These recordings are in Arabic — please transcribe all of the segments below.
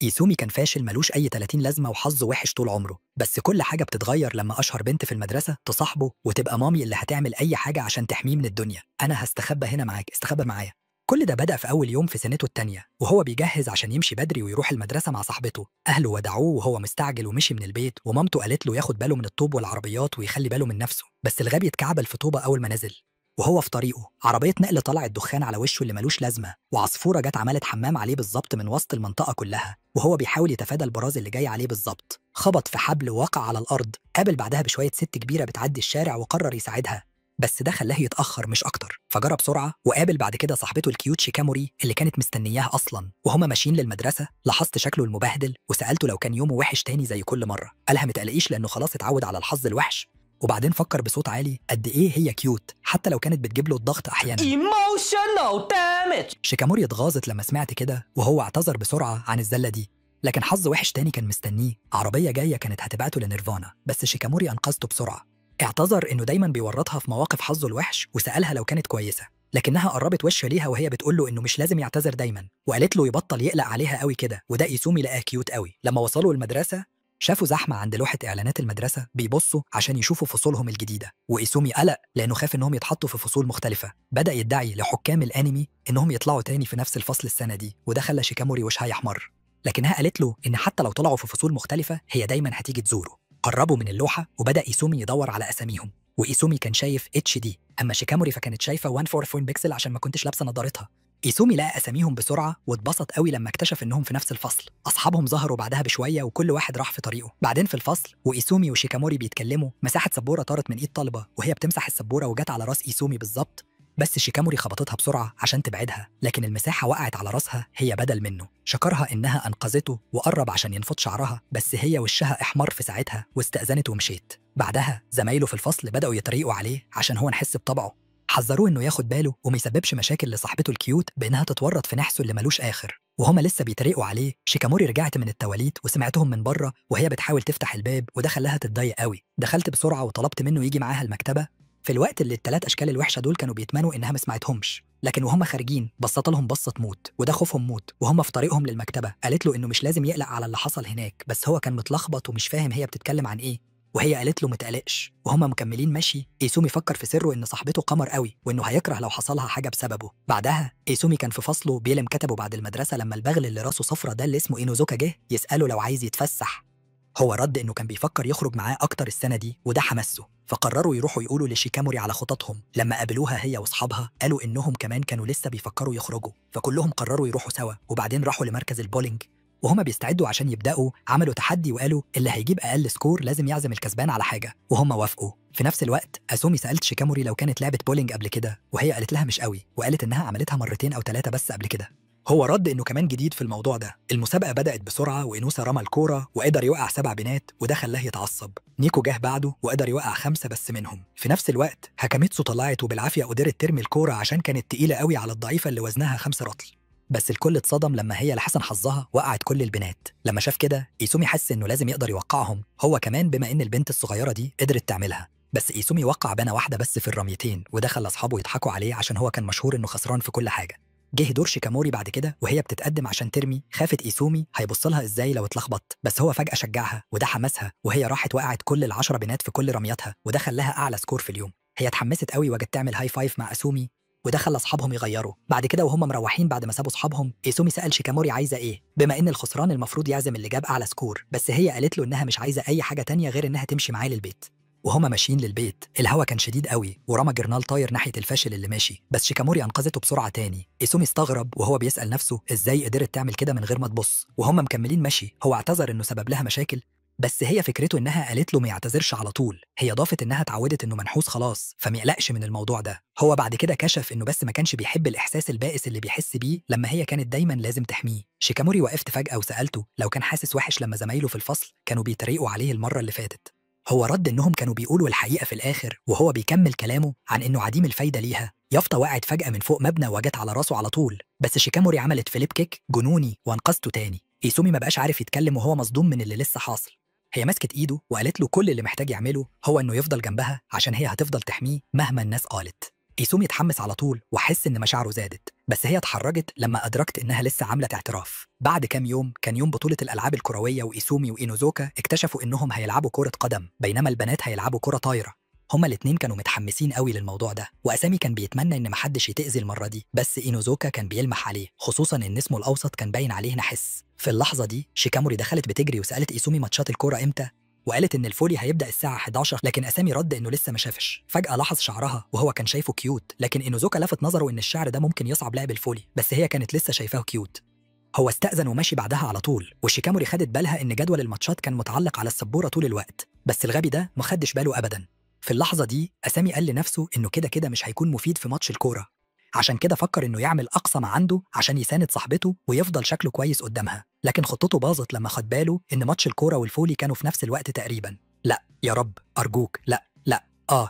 إيسومي كان فاشل ملوش أي 30 لازمة وحظه وحش طول عمره، بس كل حاجة بتتغير لما أشهر بنت في المدرسة تصاحبه وتبقى مامي اللي هتعمل أي حاجة عشان تحميه من الدنيا. أنا هستخبى هنا معاك، استخبى معايا. كل ده بدأ في أول يوم في سنته التانية وهو بيجهز عشان يمشي بدري ويروح المدرسة مع صاحبته. أهله ودعوه وهو مستعجل ومشي من البيت، ومامته قالت له ياخد باله من الطوب والعربيات ويخلي باله من نفسه، بس الغبي اتكعبل في طوبة أول ما نزل. وهو في طريقه عربية نقل طلعت دخان على وشه اللي ملوش لازمة، وعصفورة جت عملت حمام عليه بالظبط من وسط المنطقة كلها، وهو بيحاول يتفادى البراز اللي جاي عليه بالظبط. خبط في حبل ووقع على الأرض. قابل بعدها بشوية ست كبيرة بتعدي الشارع وقرر يساعدها، بس ده خلاه يتأخر مش أكتر، فجرى بسرعة وقابل بعد كده صاحبته الكيوت شيكاموري اللي كانت مستنياه أصلا. وهما ماشيين للمدرسة لاحظت شكله المبهدل وسألته لو كان يومه وحش تاني زي كل مرة. قالها متقلقيش لأنه خلاص اتعود على الحظ الوحش. وبعدين فكر بصوت عالي قد ايه هي كيوت حتى لو كانت بتجيب له الضغط احيانا. Emotional damage. شيكاموري اتغاظت لما سمعت كده وهو اعتذر بسرعه عن الزله دي، لكن حظ وحش تاني كان مستنيه. عربيه جايه كانت هتبعته لنيرفانا، بس شيكاموري انقذته بسرعه. اعتذر انه دايما بيورطها في مواقف حظه الوحش وسالها لو كانت كويسه، لكنها قربت وش ليها وهي بتقول له انه مش لازم يعتذر دايما، وقالت له يبطل يقلق عليها قوي كده. وده ايسومي لقاه كيوت قوي. لما وصلوا المدرسه شافوا زحمة عند لوحة إعلانات المدرسة بيبصوا عشان يشوفوا فصولهم الجديدة، وإيسومي قلق لأنه خاف إنهم يتحطوا في فصول مختلفة. بدأ يدعي لحكام الأنمي إنهم يطلعوا تاني في نفس الفصل السنة دي، وده خلى شيكاموري وشها يحمر، لكنها قالت له إن حتى لو طلعوا في فصول مختلفة هي دايما هتيجي تزوره. قربوا من اللوحة وبدأ إيسومي يدور على أساميهم، وإيسومي كان شايف HD، أما شيكاموري فكانت شايفة 144 بكسل عشان ما كنتش لابسة نظارتها. إيسومي لقى أساميهم بسرعة واتبسط قوي لما اكتشف إنهم في نفس الفصل. أصحابهم ظهروا بعدها بشوية وكل واحد راح في طريقه. بعدين في الفصل وإيسومي وشيكاموري بيتكلموا مساحة سبورة طارت من إيد طالبة وهي بتمسح السبورة وجت على راس إيسومي بالظبط، بس شيكاموري خبطتها بسرعة عشان تبعدها، لكن المساحة وقعت على راسها هي بدل منه. شكرها إنها أنقذته وقرب عشان ينفض شعرها، بس هي وشها احمر في ساعتها واستأذنت ومشيت. بعدها زمايله في الفصل بدأوا يتريقوا عليه عشان هو نحس بطبعه. حذروه انه ياخد باله وما يسببش مشاكل لصاحبته الكيوت بانها تتورط في نحسه اللي ملوش اخر. وهما لسه بيتريقوا عليه شيكاموري رجعت من التواليت وسمعتهم من بره وهي بتحاول تفتح الباب، وده خلاها تتضايق قوي. دخلت بسرعه وطلبت منه يجي معاها المكتبه في الوقت اللي الثلاث اشكال الوحشه دول كانوا بيتمنوا انها ما سمعتهمش، لكن وهم خارجين بصت لهم بصه موت، وده خوفهم موت. وهم في طريقهم للمكتبه قالت له انه مش لازم يقلق على اللي حصل هناك، بس هو كان متلخبط ومش فاهم هي بتتكلم عن ايه، وهي قالت له متقلقش. وهم مكملين مشي ايسومي فكر في سره ان صاحبته قمر قوي وانه هيكره لو حصلها حاجه بسببه. بعدها ايسومي كان في فصله بيلم كتبه بعد المدرسه لما البغل اللي راسه صفرة ده اللي اسمه اينوزوكا جه يساله لو عايز يتفسح. هو رد انه كان بيفكر يخرج معاه اكتر السنه دي وده حمسه، فقرروا يروحوا يقولوا لشيكاموري على خططهم. لما قابلوها هي واصحابها قالوا انهم كمان كانوا لسه بيفكروا يخرجوا، فكلهم قرروا يروحوا سوا. وبعدين راحوا لمركز البولينج وهما بيستعدوا عشان يبدأوا عملوا تحدي وقالوا اللي هيجيب أقل سكور لازم يعزم الكسبان على حاجة، وهما وافقوا. في نفس الوقت أسومي سألت شيكاموري لو كانت لعبت بولينج قبل كده، وهي قالت لها مش قوي، وقالت إنها عملتها مرتين أو 3 بس قبل كده. هو رد إنه كمان جديد في الموضوع ده. المسابقة بدأت بسرعة وإنوسا رمى الكورة وقدر يوقع 7 بنات وده خلاه يتعصب. نيكو جه بعده وقدر يوقع 5 بس منهم. في نفس الوقت هاكاميتسو طلعت وبالعافية قدرت ترمي الكورة عشان كانت تقيلة قوي على الضعيفة اللي وزنها 5 رطل، بس الكل اتصدم لما هي لحسن حظها وقعت كل البنات. لما شاف كده ايسومي حس انه لازم يقدر يوقعهم هو كمان بما ان البنت الصغيره دي قدرت تعملها، بس ايسومي وقع بنه واحده بس في الرميتين وده خلى اصحابه يضحكوا عليه عشان هو كان مشهور انه خسران في كل حاجه. جه دور شيكاموري بعد كده وهي بتتقدم عشان ترمي، خافت ايسومي هيبص لها ازاي لو اتلخبط، بس هو فجاه شجعها وده حمسها وهي راحت وقعت كل ال10 بنات في كل رمياتها وده خلاها اعلى سكور في اليوم. هي اتحمست قوي وجت تعمل هاي فايف مع اسومي وده خلى اصحابهم يغيروا. بعد كده وهم مروحين بعد ما سابوا اصحابهم ايسومي سال شيكاموري عايزه ايه، بما ان الخسران المفروض يعزم اللي جاب اعلى سكور، بس هي قالت له انها مش عايزه اي حاجه تانية غير انها تمشي معاه للبيت. وهما ماشيين للبيت الهوا كان شديد قوي ورمى جرنال طاير ناحيه الفاشل اللي ماشي، بس شيكاموري انقذته بسرعه تاني. ايسومي استغرب وهو بيسال نفسه ازاي قدرت تعمل كده من غير ما تبص. وهم مكملين مشي هو اعتذر انه سبب لها مشاكل، بس هي فكرته انها قالت له ما يعتذرش على طول. هي ضافت انها اتعودت انه منحوس خلاص فما يقلقش من الموضوع ده. هو بعد كده كشف انه بس ما كانش بيحب الاحساس البائس اللي بيحس بيه لما هي كانت دايما لازم تحميه. شيكاموري وقفت فجأة وسألته لو كان حاسس وحش لما زمايله في الفصل كانوا بيتريقوا عليه المرة اللي فاتت. هو رد انهم كانوا بيقولوا الحقيقة في الاخر، وهو بيكمل كلامه عن انه عديم الفايدة ليها. يافطة وقعت فجأة من فوق مبنى وجت على راسه على طول، بس شيكاموري عملت فليب كيك جنوني وانقذته تاني. ايسومي ما بقاش عارف يتكلم وهو مصدوم من اللي لسه حاصل. هي مسكت ايده وقالت له كل اللي محتاج يعمله هو انه يفضل جنبها عشان هي هتفضل تحميه مهما الناس قالت. إيسومي اتحمس على طول وحس إن مشاعره زادت، بس هي اتحرجت لما أدركت إنها لسه عاملة اعتراف. بعد كام يوم كان يوم بطولة الألعاب الكروية، وإيسومي وإينوزوكا اكتشفوا إنهم هيلعبوا كرة قدم بينما البنات هيلعبوا كرة طايرة. هما الاتنين كانوا متحمسين قوي للموضوع ده، وأسامي كان بيتمنى إن محدش يتأذي المرة دي، بس إينوزوكا كان بيلمح عليه، خصوصا إن اسمه الأوسط كان باين عليه نحس. في اللحظة دي شيكاموري دخلت بتجري وسألت إيسومي ماتشات الكرة إمتى، وقالت إن الفولي هيبدأ الساعة 11، لكن أسامي رد إنه لسه ما شافش. فجأة لاحظ شعرها وهو كان شايفه كيوت، لكن إينوزوكا لفت نظره إن الشعر ده ممكن يصعب لعب الفولي، بس هي كانت لسه شايفاه كيوت. هو استأذن وماشي بعدها على طول، وشيكاموري خدت بالها إن جدول الماتشات كان متعلق على السبورة طول الوقت، بس الغبي ده ما خدش باله أبدا. في اللحظة دي أسامي قال لنفسه إنه كده كده مش هيكون مفيد في ماتش الكورة، عشان كده فكر إنه يعمل أقصى ما عنده عشان يساند صاحبته ويفضل شكله كويس قدامها، لكن خطته باظت لما خد باله إن ماتش الكورة والفولي كانوا في نفس الوقت تقريبا. لا يا رب أرجوك لا لا.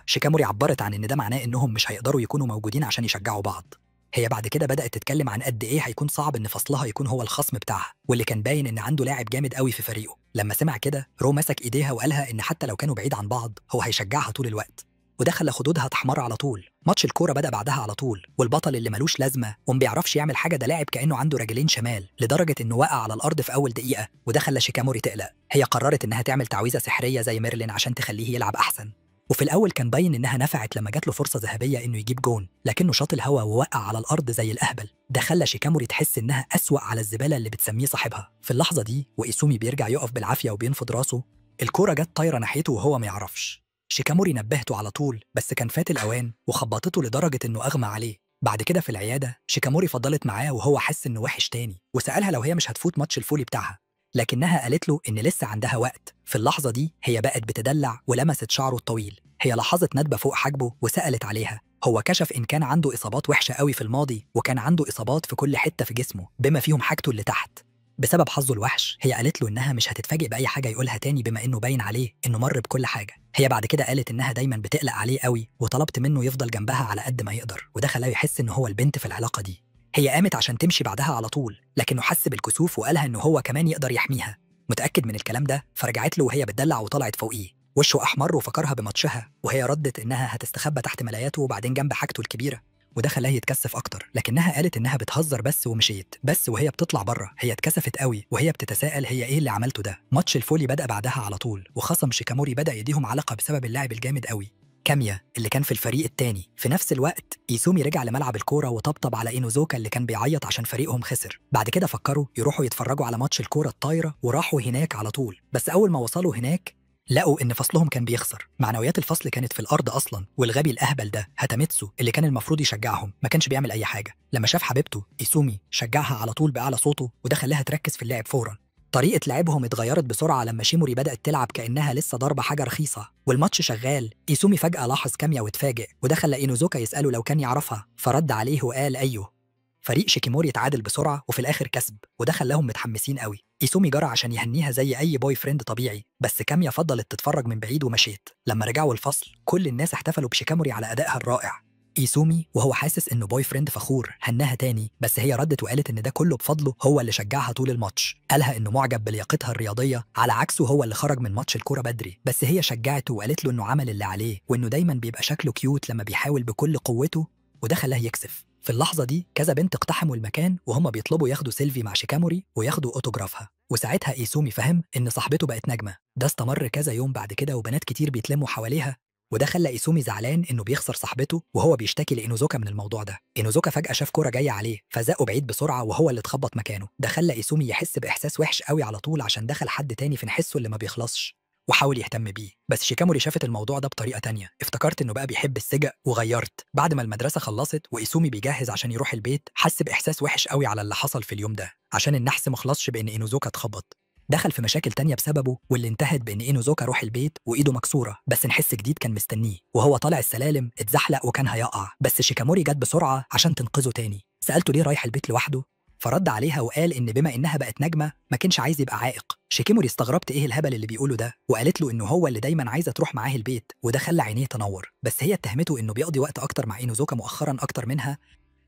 شيكاموري عبرت عن إن ده معناه إنهم مش هيقدروا يكونوا موجودين عشان يشجعوا بعض. هي بعد كده بدأت تتكلم عن قد إيه هيكون صعب إن فصلها يكون هو الخصم بتاعها، واللي كان باين إن عنده لاعب جامد قوي في فريقه. لما سمع كده رو مسك إيديها وقالها إن حتى لو كانوا بعيد عن بعض هو هيشجعها طول الوقت، وده خلى خدودها تحمر على طول. ماتش الكورة بدأ بعدها على طول، والبطل اللي ملوش لازمة وما بيعرفش يعمل حاجة ده لاعب كأنه عنده رجلين شمال، لدرجة إنه وقع على الأرض في أول دقيقة، وده خلى شيكاموري تقلق. هي قررت إنها تعمل تعويذة سحرية زي ميرلين عشان تخليه يلعب أحسن، وفي الأول كان باين إنها نفعت لما جات له فرصة ذهبية إنه يجيب جون، لكنه شاط الهوا ووقع على الأرض زي الأهبل. ده خلى شيكاموري تحس إنها أسوأ على الزبالة اللي بتسميه صاحبها. في اللحظة دي وإيسومي بيرجع يقف بالعافية وبينفض راسه، الكورة جت طايرة ناحيته وهو ما يعرفش. شيكاموري نبهته على طول، بس كان فات الأوان وخبطته لدرجة إنه أغمى عليه. بعد كده في العيادة شيكاموري فضلت معاه وهو حس إنه وحش تاني، وسألها لو هي مش هتفوت ماتش الفولي بتاعها، لكنها قالت له إن لسه عندها وقت. في اللحظة دي هي بقت بتدلع ولمست شعره الطويل. هي لاحظت ندبة فوق حاجبه وسألت عليها. هو كشف إن كان عنده إصابات وحشة قوي في الماضي، وكان عنده إصابات في كل حتة في جسمه بما فيهم حاجته اللي تحت. بسبب حظه الوحش هي قالت له إنها مش هتتفاجئ بأي حاجة يقولها تاني بما إنه باين عليه إنه مر بكل حاجة. هي بعد كده قالت إنها دايما بتقلق عليه قوي، وطلبت منه يفضل جنبها على قد ما يقدر، وده خلاه يحس إنه هو البنت في العلاقة دي. هي قامت عشان تمشي بعدها على طول، لكنه حس بالكسوف وقالها إنه هو كمان يقدر يحميها. متأكد من الكلام ده فرجعت له وهي بتدلع وطلعت فوقيه. وشه أحمر وفكرها بماتشها، وهي ردت إنها هتستخبى تحت ملاياته وبعدين جنب حاجته الكبيرة، وده خلاه يتكسف أكتر. لكنها قالت إنها بتهزر بس ومشيت. بس وهي بتطلع بره هي اتكسفت قوي وهي بتتساءل هي إيه اللي عملته ده. ماتش الفولي بدأ بعدها على طول، وخصم شيكاموري بدأ يديهم علقة بسبب اللاعب الجامد قوي كاميا اللي كان في الفريق التاني. في نفس الوقت إيسومي رجع لملعب الكورة وطبطب على إينوزوكا اللي كان بيعيط عشان فريقهم خسر. بعد كده فكروا يروحوا يتفرجوا على ماتش الكورة الطايرة وراحوا هناك على طول، بس أول ما وصلوا هناك لقوا إن فصلهم كان بيخسر. معنويات الفصل كانت في الأرض أصلاً، والغبي الأهبل ده هاتاميتسو اللي كان المفروض يشجعهم ما كانش بيعمل أي حاجة. لما شاف حبيبته إيسومي شجعها على طول بأعلى صوته، وده خلاها تركز في اللعب فوراً. طريقة لعبهم اتغيرت بسرعة لما شيموري بدأت تلعب كأنها لسه ضاربة حاجة رخيصة، والماتش شغال. إيسومي فجأة لاحظ كاميا واتفاجئ، وده خلى إينوزوكا يسأله لو كان يعرفها، فرد عليه وقال أيوه. فريق شيكيموري اتعادل بسرعة وفي الآخر كسب، وده خلاهم متحمسين قوي. إيسومي جرى عشان يهنيها زي أي بوي فريند طبيعي، بس كاميا فضلت تتفرج من بعيد ومشيت. لما رجعوا الفصل كل الناس احتفلوا بشيكاموري على أدائها الرائع. إيسومي وهو حاسس إنه بوي فريند فخور هناها تاني، بس هي ردت وقالت إن ده كله بفضله، هو اللي شجعها طول الماتش. قالها إنه معجب بلياقتها الرياضية على عكسه هو اللي خرج من ماتش الكورة بدري، بس هي شجعته وقالت له إنه عمل اللي عليه، وإنه دايما بيبقى شكله كيوت لما بيحاول بكل قوته، وده خلاه يكسف. في اللحظة دي كذا بنت اقتحموا المكان وهم بيطلبوا ياخدوا سيلفي مع شيكاموري وياخدوا اوتوغرافها، وساعتها إيسومي فهم إن صاحبته بقت نجمة. ده استمر كذا يوم بعد كده وبنات كتير بيتلموا حواليها، وده خلى إيسومي زعلان إنه بيخسر صاحبته وهو بيشتكي لإينوزوكا من الموضوع ده. إينوزوكا فجأة شاف كورة جاية عليه فزقه بعيد بسرعة وهو اللي اتخبط مكانه. ده خلى إيسومي يحس بإحساس وحش قوي على طول عشان دخل حد تاني في نحسه اللي ما بيخلصش، وحاول يهتم بيه. بس شيكاموري شافت الموضوع ده بطريقة تانية، افتكرت إنه بقى بيحب السجق وغيرت. بعد ما المدرسة خلصت وإيسومي بيجهز عشان يروح البيت حس بإحساس وحش قوي على اللي حصل في اليوم ده عشان النحس مخلصش بإن إينوزوكا اتخبط. دخل في مشاكل تانية بسببه، واللي انتهت بإن إينوزوكا روح البيت وإيده مكسورة، بس نحس جديد كان مستنيه وهو طالع السلالم اتزحلق وكان هيقع، بس شيكاموري جت بسرعة عشان تنقذه تاني. سألته ليه رايح البيت لوحده، فرد عليها وقال إن بما إنها بقت نجمة ما كانش عايز يبقى عائق. شيكيموري استغربت إيه الهبل اللي بيقوله ده، وقالت له إنه هو اللي دايما عايزة تروح معاه البيت، وده خلى عينيه تنور. بس هي اتهمته إنه بيقضي وقت أكتر مع إينوزوكا مؤخرا أكتر منها،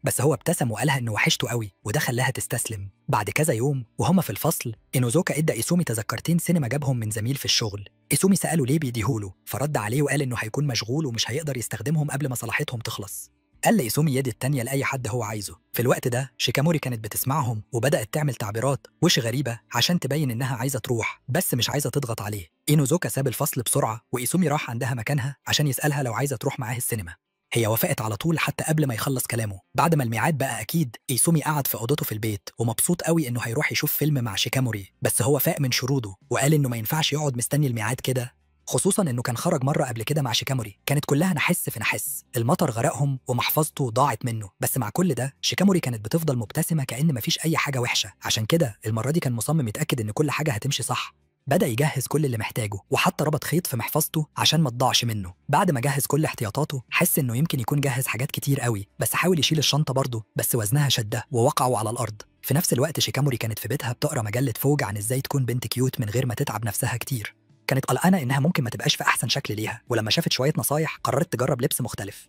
بس هو ابتسم وقالها إنه وحشته قوي، وده خلاها تستسلم. بعد كذا يوم وهما في الفصل إينوزوكا إدى إيسومي تذكرتين سينما جابهم من زميل في الشغل. إيسومي سأله ليه بيديهوله، فرد عليه وقال إنه هيكون مشغول ومش هيقدر يستخدمهم قبل ما صلاحيتهم تخلص. قال لإيسومي يد التانية لأي حد هو عايزه. في الوقت ده شيكاموري كانت بتسمعهم وبدأت تعمل تعبيرات وش غريبة عشان تبين إنها عايزة تروح بس مش عايزة تضغط عليه. إينوزوكا ساب الفصل بسرعة وإيسومي راح عندها مكانها عشان يسألها لو عايزة تروح معاه السينما. هي وافقت على طول حتى قبل ما يخلص كلامه. بعد ما الميعاد بقى أكيد إيسومي قعد في أوضته في البيت ومبسوط قوي إنه هيروح يشوف فيلم مع شيكاموري، بس هو فاق من شروطه وقال إنه ما ينفعش يقعد مستني الميعاد كده، خصوصا إنه كان خرج مرة قبل كده مع شيكاموري كانت كلها نحس في نحس، المطر غرقهم ومحفظته ضاعت منه. بس مع كل ده شيكاموري كانت بتفضل مبتسمة كأن مفيش أي حاجة وحشة، عشان كده المرة دي كان مصمم يتأكد إن كل حاجة هتمشي صح. بدأ يجهز كل اللي محتاجه وحتى ربط خيط في محفظته عشان ما تضيعش منه. بعد ما جهز كل احتياطاته حس إنه يمكن يكون جهز حاجات كتير قوي، بس حاول يشيل الشنطة برضه بس وزنها شده ووقعوا على الأرض. في نفس الوقت شيكاموري كانت في بيتها بتقرا مجلة فوج عن إزاي تكون بنت كيوت من غير ما تتعب نفسها كتير. كانت قلقانة إنها ممكن ما تبقاش في أحسن شكل ليها، ولما شافت شوية نصايح قررت تجرب لبس مختلف.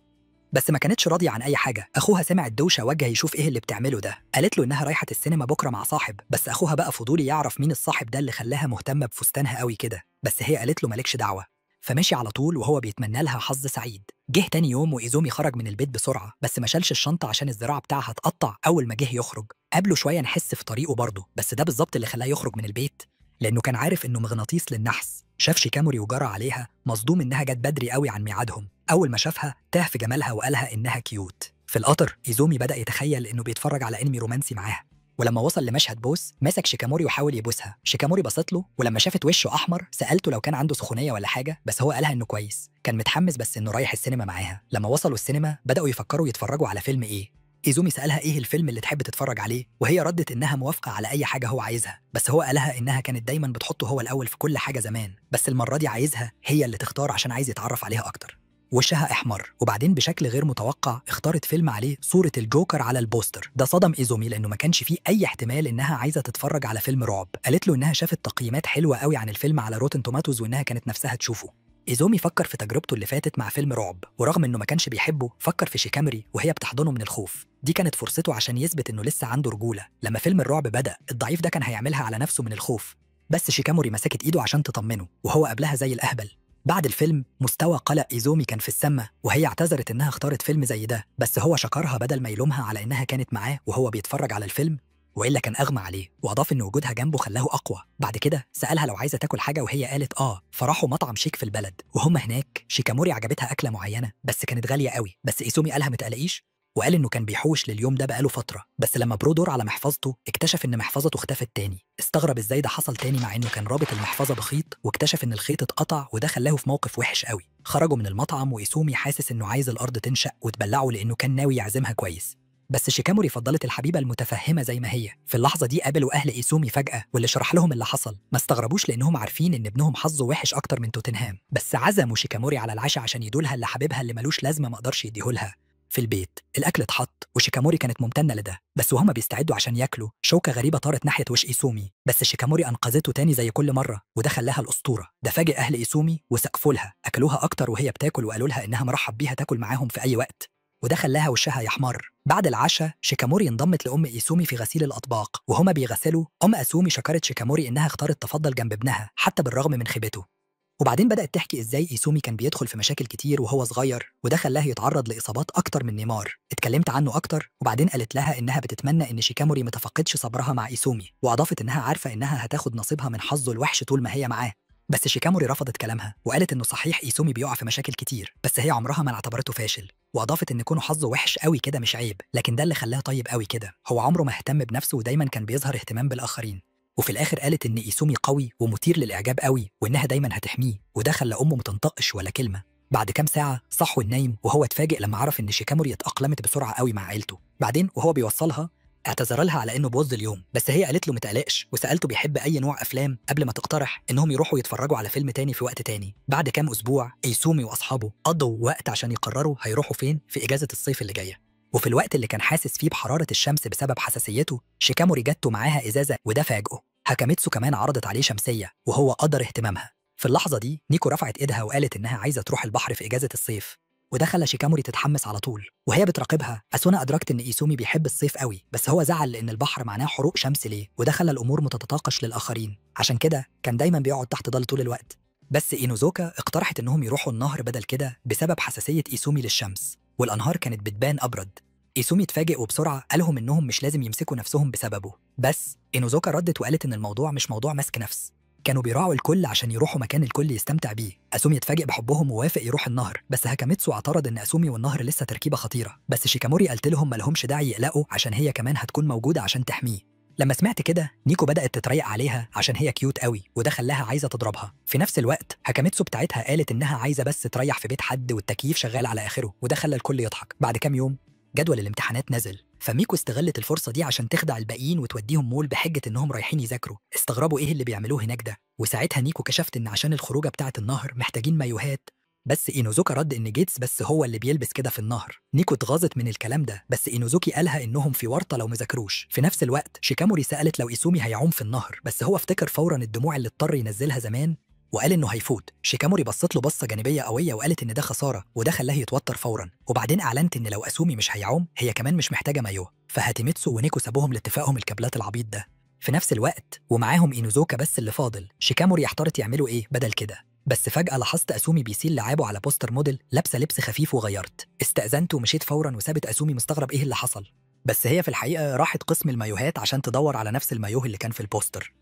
بس ما كانتش راضية عن أي حاجة. أخوها سمع الدوشة وجه يشوف إيه اللي بتعمله ده، قالت له إنها رايحة السينما بكرة مع صاحب، بس أخوها بقى فضولي يعرف مين الصاحب ده اللي خلاها مهتمة بفستانها قوي كده، بس هي قالت له مالكش دعوة. فمشي على طول وهو بيتمنى لها حظ سعيد. جه تاني يوم وإيزومي خرج من البيت بسرعة بس ما شالش الشنطة عشان الذراع بتاعها اتقطع أول ما جه يخرج. قابله شوية نحس في طريقه برضه، بس ده بالظبط اللي خلاه يخرج من البيت لأنه كان عارف إنه مغناطيس للنحس. شاف شيكاموري وجرى عليها مصدوم إنها جت بدري قوي عن ميعادهم. أول ما شافها تاه في جمالها وقالها إنها كيوت. في القطر إيزومي بدأ يتخيل إنه بيتفرج على أنمي رومانسي معاها، ولما وصل لمشهد بوس مسك شيكاموري وحاول يبوسها. شيكاموري بصت له ولما شافت وشه أحمر سألته لو كان عنده سخونية ولا حاجة، بس هو قالها إنه كويس. كان متحمس بس إنه رايح السينما معاها. لما وصلوا السينما بدأوا يفكروا يتفرجوا على فيلم إيه. إيزومي سألها إيه الفيلم اللي تحب تتفرج عليه، وهي ردت إنها موافقة على أي حاجة هو عايزها، بس هو قالها إنها كانت دايماً بتحطه هو الأول في كل حاجة زمان، بس المرة دي عايزها هي اللي تختار عشان عايز يتعرف عليها أكتر. وشها احمر وبعدين بشكل غير متوقع اختارت فيلم عليه صورة الجوكر على البوستر. ده صدم إيزومي لأنه ما كانش فيه أي احتمال إنها عايزة تتفرج على فيلم رعب. قالت له إنها شافت تقييمات حلوة قوي عن الفيلم على روتن توماتوز وإنها كانت نفسها تشوفه. إيزومي فكر في تجربته اللي فاتت مع فيلم رعب، ورغم إنه ما كانش بيحبه فكر في شيكاموري وهي بتحضنه من الخوف. دي كانت فرصته عشان يثبت إنه لسه عنده رجولة. لما فيلم الرعب بدأ الضعيف ده كان هيعملها على نفسه من الخوف، بس شيكاموري مسكت إيده عشان تطمنه وهو قبلها زي الأهبل. بعد الفيلم مستوى قلق إيزومي كان في السما وهي اعتذرت إنها اختارت فيلم زي ده، بس هو شكرها بدل ما يلومها على إنها كانت معاه وهو بيتفرج على الفيلم، وإلا كان أغمى عليه، وأضاف إن وجودها جنبه خلاه أقوى. بعد كده سألها لو عايزة تاكل حاجة وهي قالت فراحوا مطعم شيك في البلد. وهم هناك شيكاموري عجبتها أكلة معينة بس كانت غالية قوي، بس إيزومي قالها متقلقيش وقال إنه كان بيحوش لليوم ده بقاله فترة، بس لما برو دور على محفظته اكتشف إن محفظته اختفت تاني. استغرب إزاي ده حصل تاني مع إنه كان رابط المحفظة بخيط، واكتشف إن الخيط اتقطع وده خلاه في موقف وحش قوي. خرجوا من المطعم وإيزومي حاسس إنه عايز الأرض تنشق وتبلعه لأنه كان ناوي يعزمها كويس، بس شيكاموري فضلت الحبيبة المتفهمة زي ما هي. في اللحظة دي قابلوا أهل إيزومي فجأة واللي شرح لهم اللي حصل. ما استغربوش لأنهم عارفين إن ابنهم حظه وحش أكتر من توتنهام، بس عزموا شيكاموري على العشاء عشان يدولها اللي حبيبها اللي ملوش لازمة ما قدرش يديهولها. في البيت الأكل اتحط وشيكاموري كانت ممتنة لده، بس وهما بيستعدوا عشان ياكلوا شوكة غريبة طارت ناحية وش إيزومي، بس شيكاموري أنقذته تاني زي كل مرة وده خلاها الأسطورة. ده فاجئ أهل إيزومي وسقفوا لها، أكلوها أكتر وهي بتاكل وقالوا لها إنها مرحب بيها تاكل معاهم في أي وقت، وده خلاها وشها يحمر. بعد العشاء شيكاموري انضمت لأم إيزومي في غسيل الأطباق، وهما بيغسلوا أم إيزومي شكرت شيكاموري إنها اختارت تفضل جنب ابنها حتى بالرغم من خيبته. وبعدين بدأت تحكي إزاي إيزومي كان بيدخل في مشاكل كتير وهو صغير وده خلاه يتعرض لإصابات أكتر من نيمار. اتكلمت عنه أكتر وبعدين قالت لها إنها بتتمنى إن شيكاموري متفقدش صبرها مع إيزومي، وأضافت إنها عارفة إنها هتاخد نصيبها من حظه الوحش طول ما هي معاه. بس شيكاموري رفضت كلامها وقالت إنه صحيح إيزومي بيقع في مشاكل كتير بس هي عمرها ما اعتبرته فاشل، وأضافت إن كونه حظه وحش قوي كده مش عيب، لكن ده اللي خلاه طيب قوي كده. هو عمره ما اهتم بنفسه ودايما كان بيظهر اهتمام بالآخرين. وفي الآخر قالت إن إيزومي قوي ومثير للإعجاب قوي وإنها دايما هتحميه، وده خلى أمه متنطقش ولا كلمة. بعد كام ساعة صحوا النايم وهو اتفاجئ لما عرف إن شيكاموري اتأقلمت بسرعة قوي مع عيلته. بعدين وهو بيوصلها اعتذر لها على إنه بوظ اليوم، بس هي قالت له متقلقش وسألته بيحب أي نوع أفلام قبل ما تقترح إنهم يروحوا يتفرجوا على فيلم تاني في وقت تاني. بعد كام أسبوع إيزومي وأصحابه قضوا وقت عشان يقرروا هيروحوا فين في إجازة الصيف اللي جاية. وفي الوقت اللي كان حاسس فيه بحرارة الشمس بسبب حساسيته شيكاموري جاته معاها إزازة وده فاجئه. هاكاميتسو كمان عرضت عليه شمسية وهو قدر اهتمامها. في اللحظة دي نيكو رفعت إيدها وقالت إنها عايزة تروح البحر في إجازة الصيف، وده خلى شيكاموري تتحمس على طول. وهي بتراقبها أسونا أدركت إن إيزومي بيحب الصيف قوي بس هو زعل لأن البحر معناه حروق شمس ليه، وده خلى الأمور متتطاقش للآخرين، عشان كده كان دايما بيقعد تحت ظل طول الوقت. بس إينوزوكا اقترحت إنهم يروحوا النهر بدل كده بسبب حساسية إيزومي للشمس، والأنهار كانت بتبان أبرد. إيسومي اتفاجئ وبسرعة قالهم إنهم مش لازم يمسكوا نفسهم بسببه، بس إينوزوكا ردت وقالت إن الموضوع مش موضوع مسك نفس، كانوا بيراعوا الكل عشان يروحوا مكان الكل يستمتع بيه. أسومي اتفاجئ بحبهم ووافق يروح النهر، بس هاكاميتسو اعترض إن أسومي والنهر لسه تركيبة خطيرة، بس شيكاموري قالت لهم مالهمش داعي يقلقوا عشان هي كمان هتكون موجودة عشان تحميه. لما سمعت كده نيكو بدأت تتريق عليها عشان هي كيوت قوي وده خلاها عايزة تضربها. في نفس الوقت هاكاميتسو بتاعتها قالت إنها عايزة بس تريح في بيت حد والتكييف شغال على آخره، وده خلى الكل يضحك. بعد كام يوم جدول الامتحانات نزل، فميكو استغلت الفرصة دي عشان تخدع الباقيين وتوديهم مول بحجة إنهم رايحين يذاكروا. استغربوا إيه اللي بيعملوه هناك ده، وساعتها نيكو كشفت إن عشان الخروجة بتاعة النهر محتاجين مايوهات، بس إينوزوكا رد إن جيتس بس هو اللي بيلبس كده في النهر. نيكو اتغاظت من الكلام ده، بس إينوزوكي قالها إنهم في ورطة لو مذاكروش. في نفس الوقت شيكاموري سألت لو إيسومي هيعوم في النهر، بس هو افتكر فورا الدموع اللي اضطر ينزلها زمان وقال انه هيفوت. شيكاموري بصت له بصه جانبيه قويه وقالت ان ده خساره، وده خلاه يتوتر فورا. وبعدين اعلنت ان لو اسومي مش هيعوم هي كمان مش محتاجه مايو، فهاتيميتسو ونيكو سابوهم لاتفاقهم الكابلات العبيط ده. في نفس الوقت ومعاهم إينوزوكا بس اللي فاضل، شيكاموري احتارت يعملوا ايه بدل كده، بس فجأة لاحظت أسومي بيسيل لعابه على بوستر موديل لابسة لبس خفيف وغيرت. استأذنت ومشيت فورا وسابت أسومي مستغرب ايه اللي حصل، بس هي في الحقيقة راحت قسم المايوهات عشان تدور على نفس المايوه اللي كان في البوستر.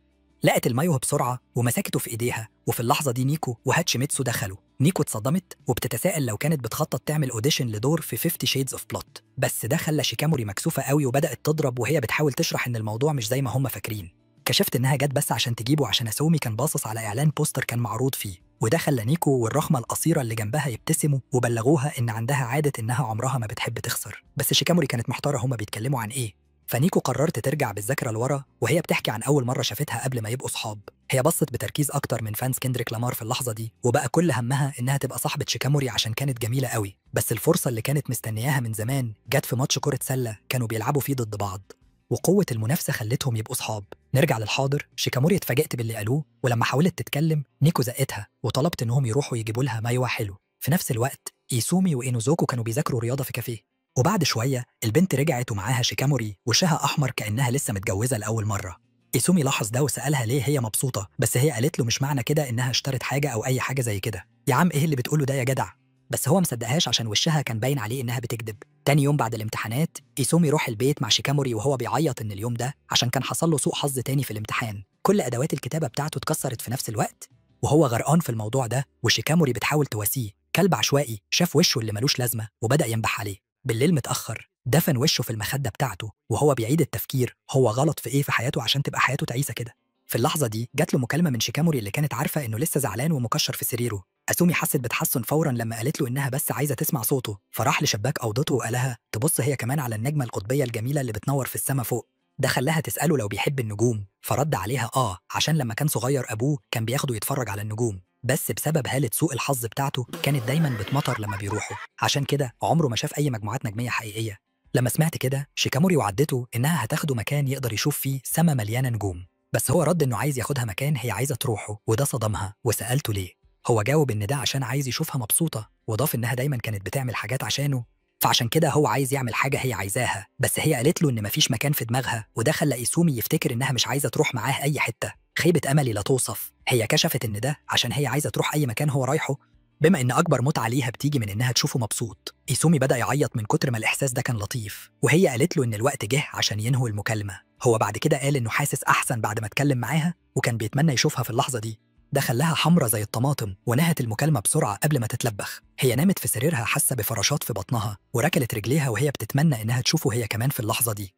لقت المايوه بسرعة ومسكته في إيديها، وفي اللحظة دي نيكو وهاتشيميتسو دخلوا. نيكو اتصدمت وبتتساءل لو كانت بتخطط تعمل أوديشن لدور في 50 Shades of Plot، بس ده خلى شيكاموري مكسوفة قوي وبدأت تضرب وهي بتحاول تشرح إن الموضوع مش زي ما هم فاكرين. كشفت إنها جت بس عشان تجيبه عشان أسومي كان باصص على إعلان بوستر كان معروض فيه، وده خلى نيكو والرخمة القصيرة اللي جنبها يبتسموا وبلغوها إن عندها عادة إنها عمرها ما بتحب تخسر. بس شيكاموري كانت محتارة هم بيتكلموا عن إيه، فنيكو قررت ترجع بالذاكرة لورا وهي بتحكي عن أول مرة شافتها قبل ما يبقوا صحاب. هي بصت بتركيز أكتر من فانز كندريك لامار في اللحظة دي، وبقى كل همها إنها تبقى صاحبة شيكاموري عشان كانت جميلة قوي. بس الفرصة اللي كانت مستنياها من زمان جت في ماتش كرة سلة كانوا بيلعبوا فيه ضد بعض، وقوة المنافسة خلتهم يبقوا صحاب. نرجع للحاضر، شيكاموري اتفاجئت باللي قالوه، ولما حاولت تتكلم نيكو زقتها وطلبت إنهم يروحوا يجيبوا لها مايوه حلو. في نفس الوقت إيسومي وإينوزوكو كانوا بيذاكروا رياضة في كافيه، وبعد شوية البنت رجعت ومعاها شيكاموري وشها أحمر كأنها لسه متجوزة لأول مرة. إيسومي لاحظ ده وسألها ليه هي مبسوطة، بس هي قالت له مش معنى كده إنها اشترت حاجة أو أي حاجة زي كده. يا عم إيه اللي بتقوله ده يا جدع؟ بس هو مصدقهاش عشان وشها كان باين عليه إنها بتكذب. تاني يوم بعد الامتحانات إيسومي روح البيت مع شيكاموري وهو بيعيط إن اليوم ده عشان كان حصل له سوء حظ تاني في الامتحان، كل أدوات الكتابة بتاعته اتكسرت في نفس الوقت وهو غرقان في الموضوع ده، وشيكاموري بتحاول تواسيه. كلب عشوائي شاف وشه اللي ملوش لازمة وبدأ ينبح عليه. بالليل متأخر دفن وشه في المخدة بتاعته وهو بيعيد التفكير هو غلط في إيه في حياته عشان تبقى حياته تعيسة كده. في اللحظة دي جات له مكالمة من شيكاموري اللي كانت عارفة إنه لسه زعلان ومكشر في سريره. أسومي حست بتحسن فورا لما قالت له إنها بس عايزة تسمع صوته، فراح لشباك أوضته وقالها تبص هي كمان على النجمة القطبية الجميلة اللي بتنور في السما فوق. ده خلاها تسأله لو بيحب النجوم، فرد عليها عشان لما كان صغير أبوه كان بياخده يتفرج على النجوم، بس بسبب هالة سوء الحظ بتاعته كانت دايما بتمطر لما بيروحوا، عشان كده عمره ما شاف أي مجموعات نجمية حقيقية. لما سمعت كده شيكاموري وعدته إنها هتاخده مكان يقدر يشوف فيه سما مليانة نجوم، بس هو رد إنه عايز ياخدها مكان هي عايزة تروحه، وده صدمها. وسألته ليه، هو جاوب إن ده عشان عايز يشوفها مبسوطة، وضاف إنها دايما كانت بتعمل حاجات عشانه، فعشان كده هو عايز يعمل حاجة هي عايزاها، بس هي قالت له إن مفيش مكان في دماغها، وده خلى إيسومي يفتكر إنها مش عايزة تروح معاه أي حتة. خيبة أملي لا توصف. هي كشفت إن ده عشان هي عايزة تروح أي مكان هو رايحه، بما إن أكبر متعة ليها بتيجي من إنها تشوفه مبسوط. إيسومي بدأ يعيط من كتر ما الإحساس ده كان لطيف، وهي قالت له إن الوقت جه عشان ينهوا المكالمة. هو بعد كده قال إنه حاسس أحسن بعد ما اتكلم معاها وكان بيتمنى يشوفها في اللحظة دي. ده خلاها حمرة زي الطماطم ونهت المكالمة بسرعة قبل ما تتلبخ. هي نامت في سريرها حاسة بفراشات في بطنها وركلت رجليها وهي بتتمنى إنها تشوفه هي كمان في اللحظة دي.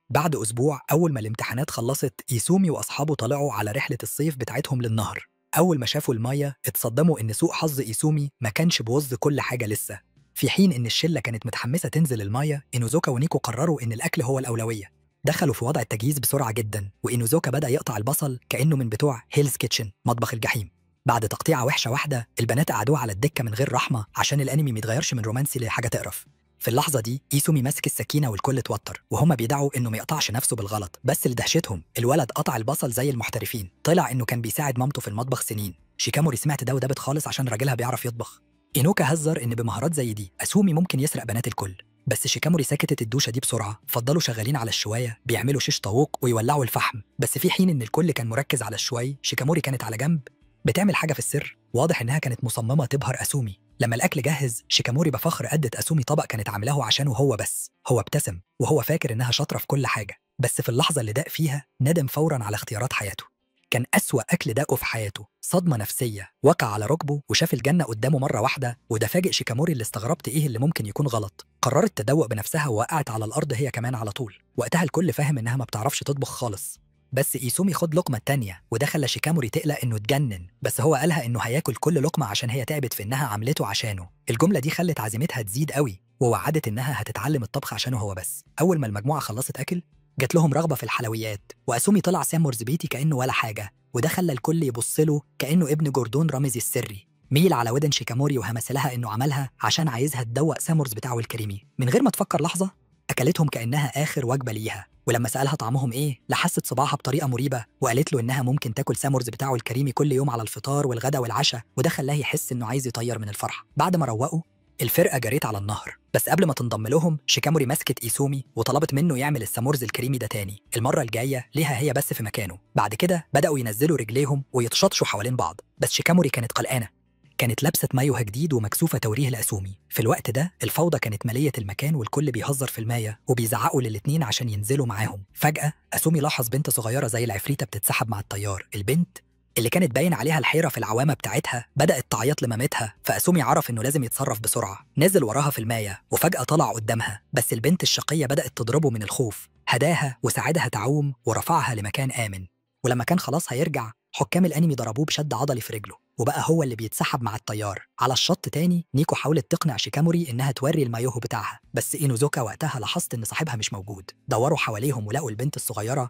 بعد أسبوع أول ما الامتحانات خلصت إيسومي وأصحابه طلعوا على رحلة الصيف بتاعتهم للنهر. أول ما شافوا المية اتصدموا إن سوء حظ إيسومي ما كانش بوظ كل حاجة لسه. في حين إن الشلة كانت متحمسة تنزل المية، إينوزوكا ونيكو قرروا إن الأكل هو الأولوية. دخلوا في وضع التجهيز بسرعة جدا، وإينوزوكا بدأ يقطع البصل كأنه من بتوع هيلز كيتشن مطبخ الجحيم. بعد تقطيعة وحشة واحدة البنات قعدوها على الدكة من غير رحمة عشان الأنمي ميتغيرش من رومانسي لحاجة تقرف. في اللحظة دي إيسومي ماسك السكينة والكل اتوتر وهما بيدعوا إنه ما يقطعش نفسه بالغلط، بس لدهشتهم الولد قطع البصل زي المحترفين. طلع إنه كان بيساعد مامته في المطبخ سنين. شيكاموري سمعت ده ودابت خالص عشان راجلها بيعرف يطبخ. إينوكا هزر إن بمهارات زي دي أسومي ممكن يسرق بنات الكل، بس شيكاموري سكتت الدوشة دي بسرعة. فضلوا شغالين على الشواية بيعملوا شيش طاووق ويولعوا الفحم، بس في حين إن الكل كان مركز على الشوي شيكاموري كانت على جنب بتعمل حاجة في السر. واضح إنها كانت مصممة تبهر أسومي. لما الأكل جهز، شيكاموري بفخر أدت أسومي طبق كانت عاملاه عشانه هو بس. هو ابتسم وهو فاكر إنها شاطرة في كل حاجة، بس في اللحظة اللي داق فيها ندم فوراً على اختيارات حياته. كان أسوأ أكل داقه في حياته، صدمة نفسية، وقع على ركبه وشاف الجنة قدامه مرة واحدة، وده فاجئ شيكاموري اللي استغربت إيه اللي ممكن يكون غلط. قررت تدوق بنفسها ووقعت على الأرض هي كمان على طول. وقتها الكل فاهم إنها ما بتعرفش تطبخ خالص. بس إيسومي خد لقمة تانية، وده خلى شيكاموري تقلق إنه اتجنن، بس هو قالها إنه هياكل كل لقمة عشان هي تعبت في إنها عملته عشانه. الجملة دي خلت عزيمتها تزيد قوي، ووعدت إنها هتتعلم الطبخ عشانه هو بس. أول ما المجموعة خلصت أكل، جات لهم رغبة في الحلويات، وأسومي طلع سامورز بيتي كأنه ولا حاجة، وده خلى الكل يبص له كأنه ابن جوردون رامزي السري. ميل على ودن شيكاموري وهمس لها إنه عملها عشان عايزها تدوق سامورز بتاعه الكريمي. من غير ما تفكر لحظة أكلتهم كأنها آخر وجبة ليها، ولما سألها طعمهم إيه لحست صباعها بطريقة مريبة وقالت له إنها ممكن تاكل سامورز بتاعه الكريمي كل يوم على الفطار والغدا والعشاء، وده خلاه يحس إنه عايز يطير من الفرحة. بعد ما روقوا الفرقة جريت على النهر، بس قبل ما تنضم لهم شيكاموري مسكت إيسومي وطلبت منه يعمل السامورز الكريمي ده تاني، المرة الجاية ليها هي بس في مكانه. بعد كده بدأوا ينزلوا رجليهم ويتشطشوا حوالين بعض، بس شيكاموري كانت قلقانة. كانت لابسة مايوها جديد ومكسوفة توريه لأسومي. في الوقت ده الفوضى كانت مالية المكان والكل بيهزر في المايه وبيزعقوا للاتنين عشان ينزلوا معاهم. فجأة أسومي لاحظ بنت صغيرة زي العفريتة بتتسحب مع الطيار. البنت اللي كانت باين عليها الحيرة في العوامة بتاعتها بدأت تعيط لمامتها، فأسومي عرف إنه لازم يتصرف بسرعة. نزل وراها في المايه وفجأة طلع قدامها، بس البنت الشقية بدأت تضربه من الخوف. هداها وساعدها تعوم ورفعها لمكان آمن، ولما كان خلاص هيرجع حكام الأنمي ضربوه بشد عضلي في رجله، وبقى هو اللي بيتسحب مع الطيار. على الشط تاني نيكو حاولت تقنع شيكاموري إنها توري المايوه بتاعها، بس إينوزوكا وقتها لاحظت إن صاحبها مش موجود. دوروا حواليهم ولقوا البنت الصغيرة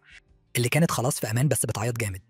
اللي كانت خلاص في أمان بس بتعيط جامد.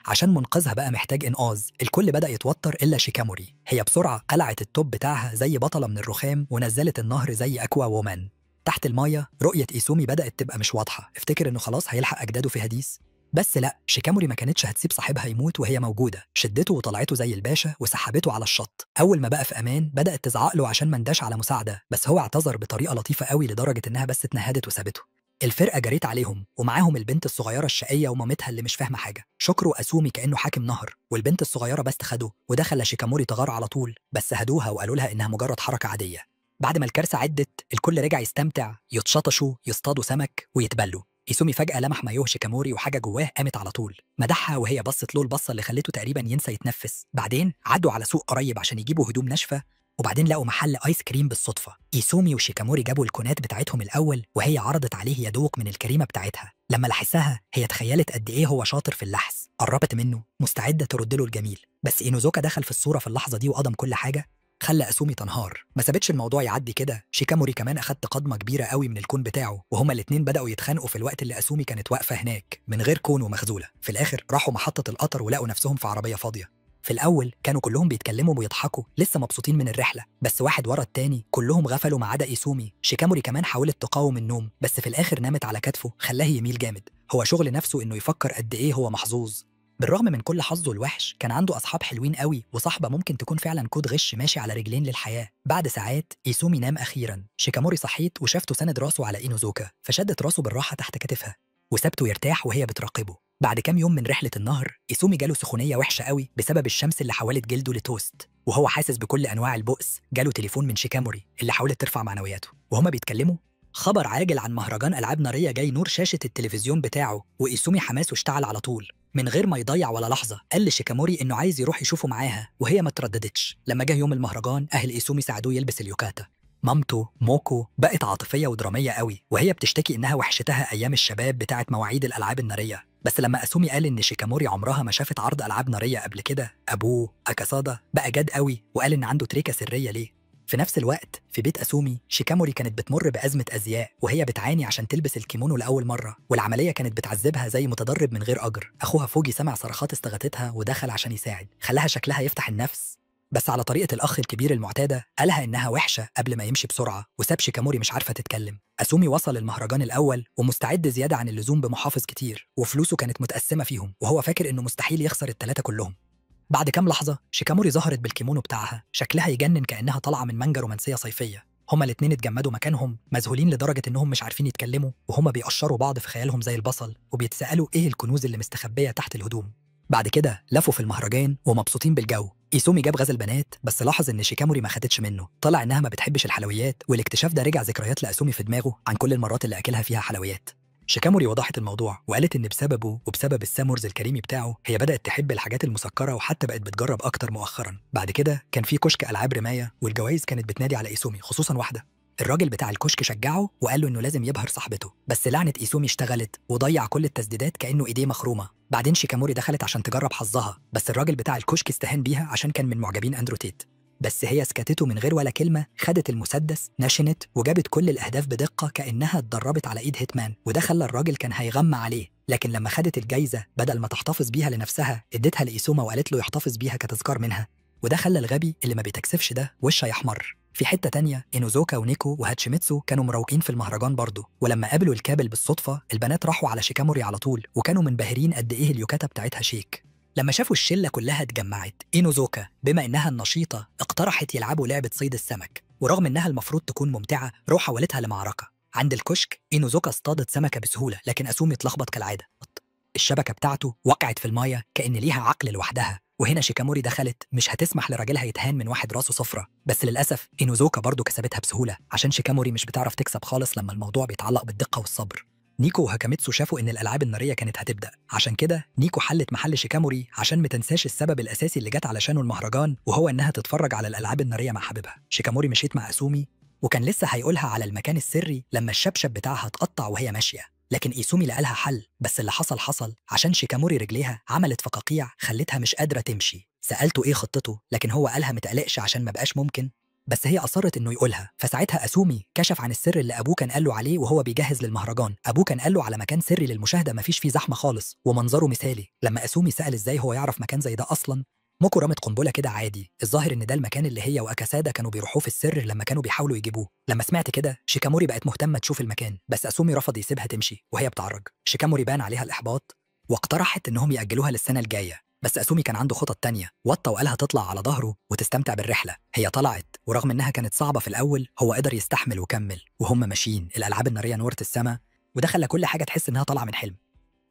عشان منقذها بقى محتاج إنقاذ. الكل بدأ يتوتر إلا شيكاموري. هي بسرعة قلعت التوب بتاعها زي بطلة من الرخام ونزلت النهر زي أكوا وومان. تحت المايه رؤية إيسومي بدأت تبقى مش واضحة، افتكر إنه خلاص هيلحق أجداده في هديس. بس لا، شيكاموري ما كانتش هتسيب صاحبها يموت وهي موجودة. شدته وطلعته زي الباشا وسحبته على الشط. أول ما بقى في أمان بدأت تزعق له عشان ما نداش على مساعدة، بس هو اعتذر بطريقة لطيفة قوي لدرجة إنها بس اتنهدت وسابته. الفرقة جريت عليهم ومعاهم البنت الصغيرة الشقية ومامتها اللي مش فاهمة حاجة. شكروا أسومي كأنه حاكم نهر، والبنت الصغيرة بس خدوه، وده خلى شيكاموري تغار على طول، بس هدوها وقالوا لها إنها مجرد حركة عادية. بعد ما الكارثة عدت الكل رجع يستمتع، يتشطشوا، يصطادوا سمك ويتبلوا. إيسومي فجأة لمح مايوه شيكاموري وحاجة جواه قامت على طول. مدحها وهي بصت له البصة اللي خلته تقريبا ينسى يتنفس. بعدين عدوا على سوق قريب عشان يجيبوا هدوم ناشفة، وبعدين لقوا محل آيس كريم بالصدفة. إيسومي وشيكاموري جابوا الكونات بتاعتهم الأول وهي عرضت عليه يدوق من الكريمة بتاعتها. لما لحسها هي تخيلت قد إيه هو شاطر في اللحس، قربت منه مستعدة ترد له الجميل، بس إينوزوكا دخل في الصورة في اللحظة دي وقضم كل حاجة، خلى أسومي تنهار. ما سابتش الموضوع يعدي كده، شيكاموري كمان أخد قضمة كبيرة قوي من الكون بتاعه، وهما الاتنين بدأوا يتخانقوا في الوقت اللي أسومي كانت واقفة هناك من غير كون ومخزولة. في الآخر راحوا محطة القطر ولقوا نفسهم في عربية فاضية. في الأول كانوا كلهم بيتكلموا ويضحكوا لسه مبسوطين من الرحلة، بس واحد ورا التاني كلهم غفلوا ما عدا إيسومي. شيكاموري كمان حاولت تقاوم النوم، بس في الآخر نامت على كتفه خلاه يميل جامد. هو شغل نفسه إنه يفكر قد إيه هو محظوظ. بالرغم من كل حظه الوحش كان عنده أصحاب حلوين قوي وصاحبة ممكن تكون فعلا كود غش ماشي على رجلين للحياة. بعد ساعات إيسومي نام أخيرا. شيكاموري صحيت وشافته سند راسه على إينوزوكا، فشدت راسه بالراحة تحت كتفها وسابته يرتاح وهي بتراقبه. بعد كام يوم من رحلة النهر إيسومي جاله سخونية وحشة قوي بسبب الشمس اللي حولت جلده لتوست، وهو حاسس بكل أنواع البؤس جاله تليفون من شيكاموري اللي حاولت ترفع معنوياته. وهما بيتكلموا خبر عاجل عن مهرجان ألعاب نارية جاي نور شاشة التلفزيون بتاعه، وإيسومي حماسه اشتعل على طول. من غير ما يضيع ولا لحظة قال لشيكاموري إنه عايز يروح يشوفه معاها، وهي ما ترددتش. لما جه يوم المهرجان أهل إيسومي ساعدوه يلبس اليوكاتا. مامته موكو بقت عاطفية ودرامية قوي، وهي بتشتكي إنها وحشتها أيام الشباب بتاعة مواعيد الألعاب النارية. بس لما أسومي قال إن شيكاموري عمرها ما شافت عرض ألعاب نارية قبل كده، أبوه أكاسادا بقى جاد قوي وقال إن عنده تريكة سرية ليه. في نفس الوقت في بيت أسومي شيكاموري كانت بتمر بأزمة أزياء، وهي بتعاني عشان تلبس الكيمونو لأول مرة، والعملية كانت بتعذبها زي متدرب من غير أجر. أخوها فوجي سمع صرخات استغاثتها ودخل عشان يساعد، خلاها شكلها يفتح النفس، بس على طريقة الأخ الكبير المعتادة قالها إنها وحشة قبل ما يمشي بسرعة، وساب شيكاموري مش عارفة تتكلم. أسومي وصل المهرجان الأول ومستعد زيادة عن اللزوم بمحافظ كتير، وفلوسه كانت متقسمة فيهم، وهو فاكر إنه مستحيل يخسر التلاتة كلهم. بعد كام لحظة شيكاموري ظهرت بالكيمونو بتاعها، شكلها يجنن كأنها طالعة من مانجا رومانسية صيفية. هما الاتنين اتجمدوا مكانهم مذهولين لدرجة إنهم مش عارفين يتكلموا، وهما بيقشروا بعض في خيالهم زي البصل وبيتسألوا إيه الكنوز اللي مستخبية تحت الهدوم. بعد كده لفوا في المهرجان ومبسوطين بالجو، إيسومي جاب غزل بنات بس لاحظ إن شيكاموري ما خدتش منه، طلع إنها ما بتحبش الحلويات، والاكتشاف ده رجع ذكريات لأسومي في دماغه عن كل المرات اللي أكلها فيها حلويات. شيكاموري وضحت الموضوع وقالت إن بسببه وبسبب السامورز الكريمي بتاعه هي بدأت تحب الحاجات المسكرة وحتى بقت بتجرب أكتر مؤخرا. بعد كده كان في كشك ألعاب رماية والجوائز كانت بتنادي على إيسومي، خصوصا واحدة. الراجل بتاع الكشك شجعه وقال له إنه لازم يبهر صاحبته، بس لعنة إيسومي اشتغلت وضيع كل التسديدات كأنه إيديه مخرومة. بعدين شيكاموري دخلت عشان تجرب حظها، بس الراجل بتاع الكشك استهان بيها عشان كان من معجبين أندرو تيت. بس هي سكتته من غير ولا كلمة، خدت المسدس نشنت وجابت كل الأهداف بدقة كأنها اتدربت على إيد هيتمان، وده خلى الراجل كان هيغمى عليه. لكن لما خدت الجايزة بدل ما تحتفظ بيها لنفسها اديتها لإيسوما وقالت له يحتفظ بيها كتذكار منها، وده خلى الغبي اللي ما بيتكسفش ده وشه يحمر. في حتة تانية إنوزوكا ونيكو وهاتشيميتسو كانوا مراوغين في المهرجان برضه، ولما قابلوا الكابل بالصدفة البنات راحوا على شيكاموري على طول وكانوا منبهرين قد إيه اليوكاتا بتاعتها شيك. لما شافوا الشلة كلها اتجمعت، إينوزوكا بما إنها النشيطة اقترحت يلعبوا لعبة صيد السمك، ورغم إنها المفروض تكون ممتعة روح حولتها لمعركة. عند الكشك إينوزوكا اصطادت سمكة بسهولة لكن أسومي اتلخبط كالعادة، الشبكة بتاعته وقعت في المايه كأن ليها عقل لوحدها، وهنا شيكاموري دخلت مش هتسمح لراجلها يتهان من واحد راسه صفرة. بس للأسف إينوزوكا برضه كسبتها بسهولة عشان شيكاموري مش بتعرف تكسب خالص لما الموضوع بيتعلق بالدقة والصبر. نيكو وهاكاميتسو شافوا إن الألعاب النارية كانت هتبدأ، عشان كده نيكو حلت محل شيكاموري عشان متنساش السبب الأساسي اللي جت علشانه المهرجان، وهو إنها تتفرج على الألعاب النارية مع حبيبها. شيكاموري مشيت مع أسومي وكان لسه هيقولها على المكان السري لما الشبشب بتاعها اتقطع وهي ماشية، لكن إيسومي لقى لها حل. بس اللي حصل عشان شيكاموري رجليها عملت فقاقيع خلتها مش قادرة تمشي. سألته إيه خطته لكن هو قالها متقلقش عشان ما بقاش ممكن، بس هي أصرت إنه يقولها. فساعتها أسومي كشف عن السر اللي أبوه كان قاله عليه وهو بيجهز للمهرجان. أبوه كان قاله على مكان سري للمشاهدة مفيش فيه زحمة خالص ومنظره مثالي. لما أسومي سأل إزاي هو يعرف مكان زي ده أصلاً، موكو رمت قنبلة كده عادي، الظاهر إن ده المكان اللي هي وأكاسادا كانوا بيروحوه في السر لما كانوا بيحاولوا يجيبوه. لما سمعت كده شيكاموري بقت مهتمة تشوف المكان، بس أسومي رفض يسيبها تمشي وهي بتعرج. شيكاموري بان عليها الإحباط واقترحت إنهم يأجلوها للسنة الجاية، بس أسومي كان عنده خطط تانية، وطى وقالها تطلع على ظهره وتستمتع بالرحلة. هي طلعت ورغم إنها كانت صعبة في الأول هو قدر يستحمل وكمل، وهم ماشيين الألعاب النارية نورت السما وده خلى كل حاجة تحس إنها طالعة من حلم.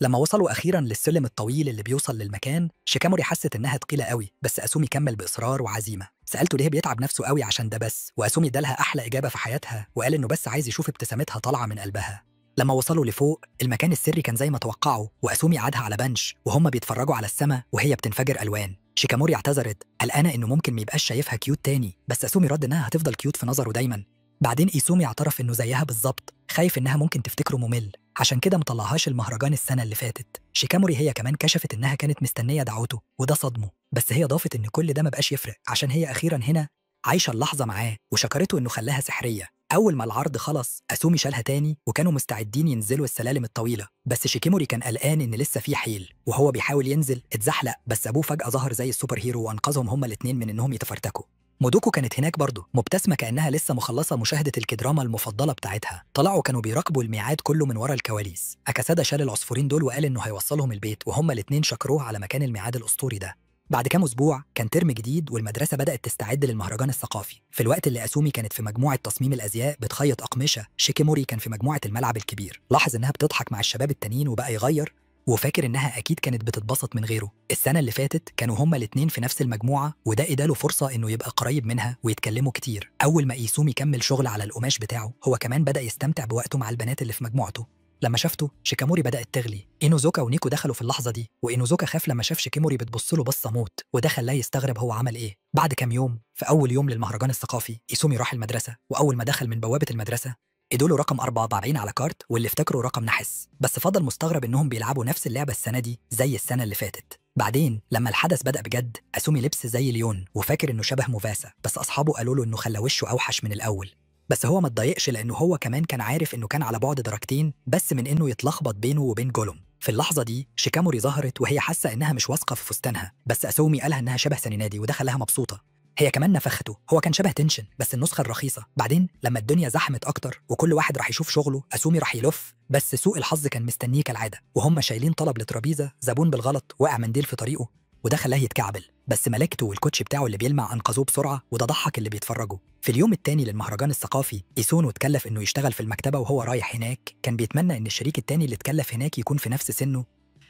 لما وصلوا أخيراً للسلم الطويل اللي بيوصل للمكان، شيكاموري حست إنها تقيلة قوي، بس أسومي كمل بإصرار وعزيمة. سألته ليه بيتعب نفسه قوي عشان ده بس، وأسومي ادالها أحلى إجابة في حياتها وقال إنه بس عايز يشوف ابتسامتها طالعة من قلبها. لما وصلوا لفوق المكان السري كان زي ما توقعوا، وأسومي قعدها على بنش وهم بيتفرجوا على السما وهي بتنفجر ألوان. شيكاموري اعتذرت قلقانة إنه ممكن ميبقاش شايفها كيوت تاني، بس أسومي رد إنها هتفضل كيوت في نظره دايماً. بعدين إيسومي اعترف إنه زيها بالظبط، خايف إنها ممكن تفتكره ممل عشان كده مطلعهاش المهرجان السنة اللي فاتت. شيكاموري هي كمان كشفت إنها كانت مستنية دعوته وده صدمه، بس هي ضافت إن كل ده مبقاش يفرق عشان هي أخيراً هنا عايشة اللحظة معاه، وشكرته إنه خلاها سحرية. أول ما العرض خلص أسومي شالها تاني وكانوا مستعدين ينزلوا السلالم الطويلة، بس شيكيموري كان قلقان إن لسه في حيل، وهو بيحاول ينزل اتزحلق، بس أبوه فجأة ظهر زي السوبر هيرو وأنقذهم هما الاتنين من إنهم يتفرتكوا. مودوكو كانت هناك برضه مبتسمة كأنها لسه مخلصة مشاهدة الكدراما المفضلة بتاعتها. طلعوا كانوا بيراقبوا الميعاد كله من ورا الكواليس. أكاسادا شال العصفورين دول وقال إنه هيوصلهم البيت، وهما الاتنين شكروه على مكان الميعاد الأسطوري ده. بعد كام أسبوع كان ترم جديد والمدرسة بدأت تستعد للمهرجان الثقافي. في الوقت اللي أسومي كانت في مجموعة تصميم الأزياء بتخيط أقمشة، شيكيموري كان في مجموعة الملعب الكبير. لاحظ إنها بتضحك مع الشباب التانيين وبقى يغير وفاكر إنها أكيد كانت بتتبسط من غيره. السنة اللي فاتت كانوا هما الاتنين في نفس المجموعة وده إداله فرصة إنه يبقى قريب منها ويتكلموا كتير. أول ما إيسومي كمل شغل على القماش بتاعه هو كمان بدأ يستمتع بوقته مع البنات اللي في مجموعته. لما شافته شيكاموري بدأت تغلي. إينوزوكا ونيكو دخلوا في اللحظة دي، وإينوزوكا خاف لما شاف شيكيموري بتبصله بصة موت، وده خلاه يستغرب هو عمل إيه. بعد كام يوم في أول يوم للمهرجان الثقافي إيسومي راح المدرسة، وأول ما دخل من بوابة المدرسة ادوله رقم 44 على كارت واللي افتكروا رقم نحس، بس فضل مستغرب انهم بيلعبوا نفس اللعبه السنه دي زي السنه اللي فاتت. بعدين لما الحدث بدأ بجد أسومي لبس زي ليون وفاكر انه شبه موفاسا، بس اصحابه قالوا له انه خلى وشه اوحش من الاول. بس هو ما اتضايقش لانه هو كمان كان عارف انه كان على بعد درجتين بس من انه يتلخبط بينه وبين جولوم. في اللحظه دي شيكاموري ظهرت وهي حاسه انها مش واثقه في فستانها، بس أسومي قالها انها شبه سنينادي وده خلاها مبسوطه. هي كمان نفخته، هو كان شبه تنشن بس النسخة الرخيصة. بعدين لما الدنيا زحمت أكتر وكل واحد راح يشوف شغله أسومي راح يلف، بس سوء الحظ كان مستنيه كالعادة وهم شايلين طلب لترابيزة، زبون بالغلط وقع منديل في طريقه وده خلاه يتكعبل، بس ملكته والكوتش بتاعه اللي بيلمع أنقذوه بسرعة وده ضحك اللي بيتفرجوا. في اليوم التاني للمهرجان الثقافي إيسونو اتكلف إنه يشتغل في المكتبة وهو رايح هناك كان بيتمنى إن الشريك التاني اللي اتكلف هناك يكون في نفس سنه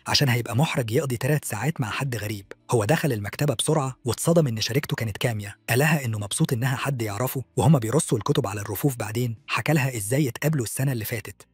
عشان هيبقى محرج يقضي 3 ساعات مع حد غريب. هو دخل المكتبة بسرعة واتصدم إن شريكته كانت كاميا. قالها إنه مبسوط إنها حد يعرفه، وهما بيرصوا الكتب على الرفوف. بعدين حكى لها إزاي اتقابلوا السنة اللي فاتت.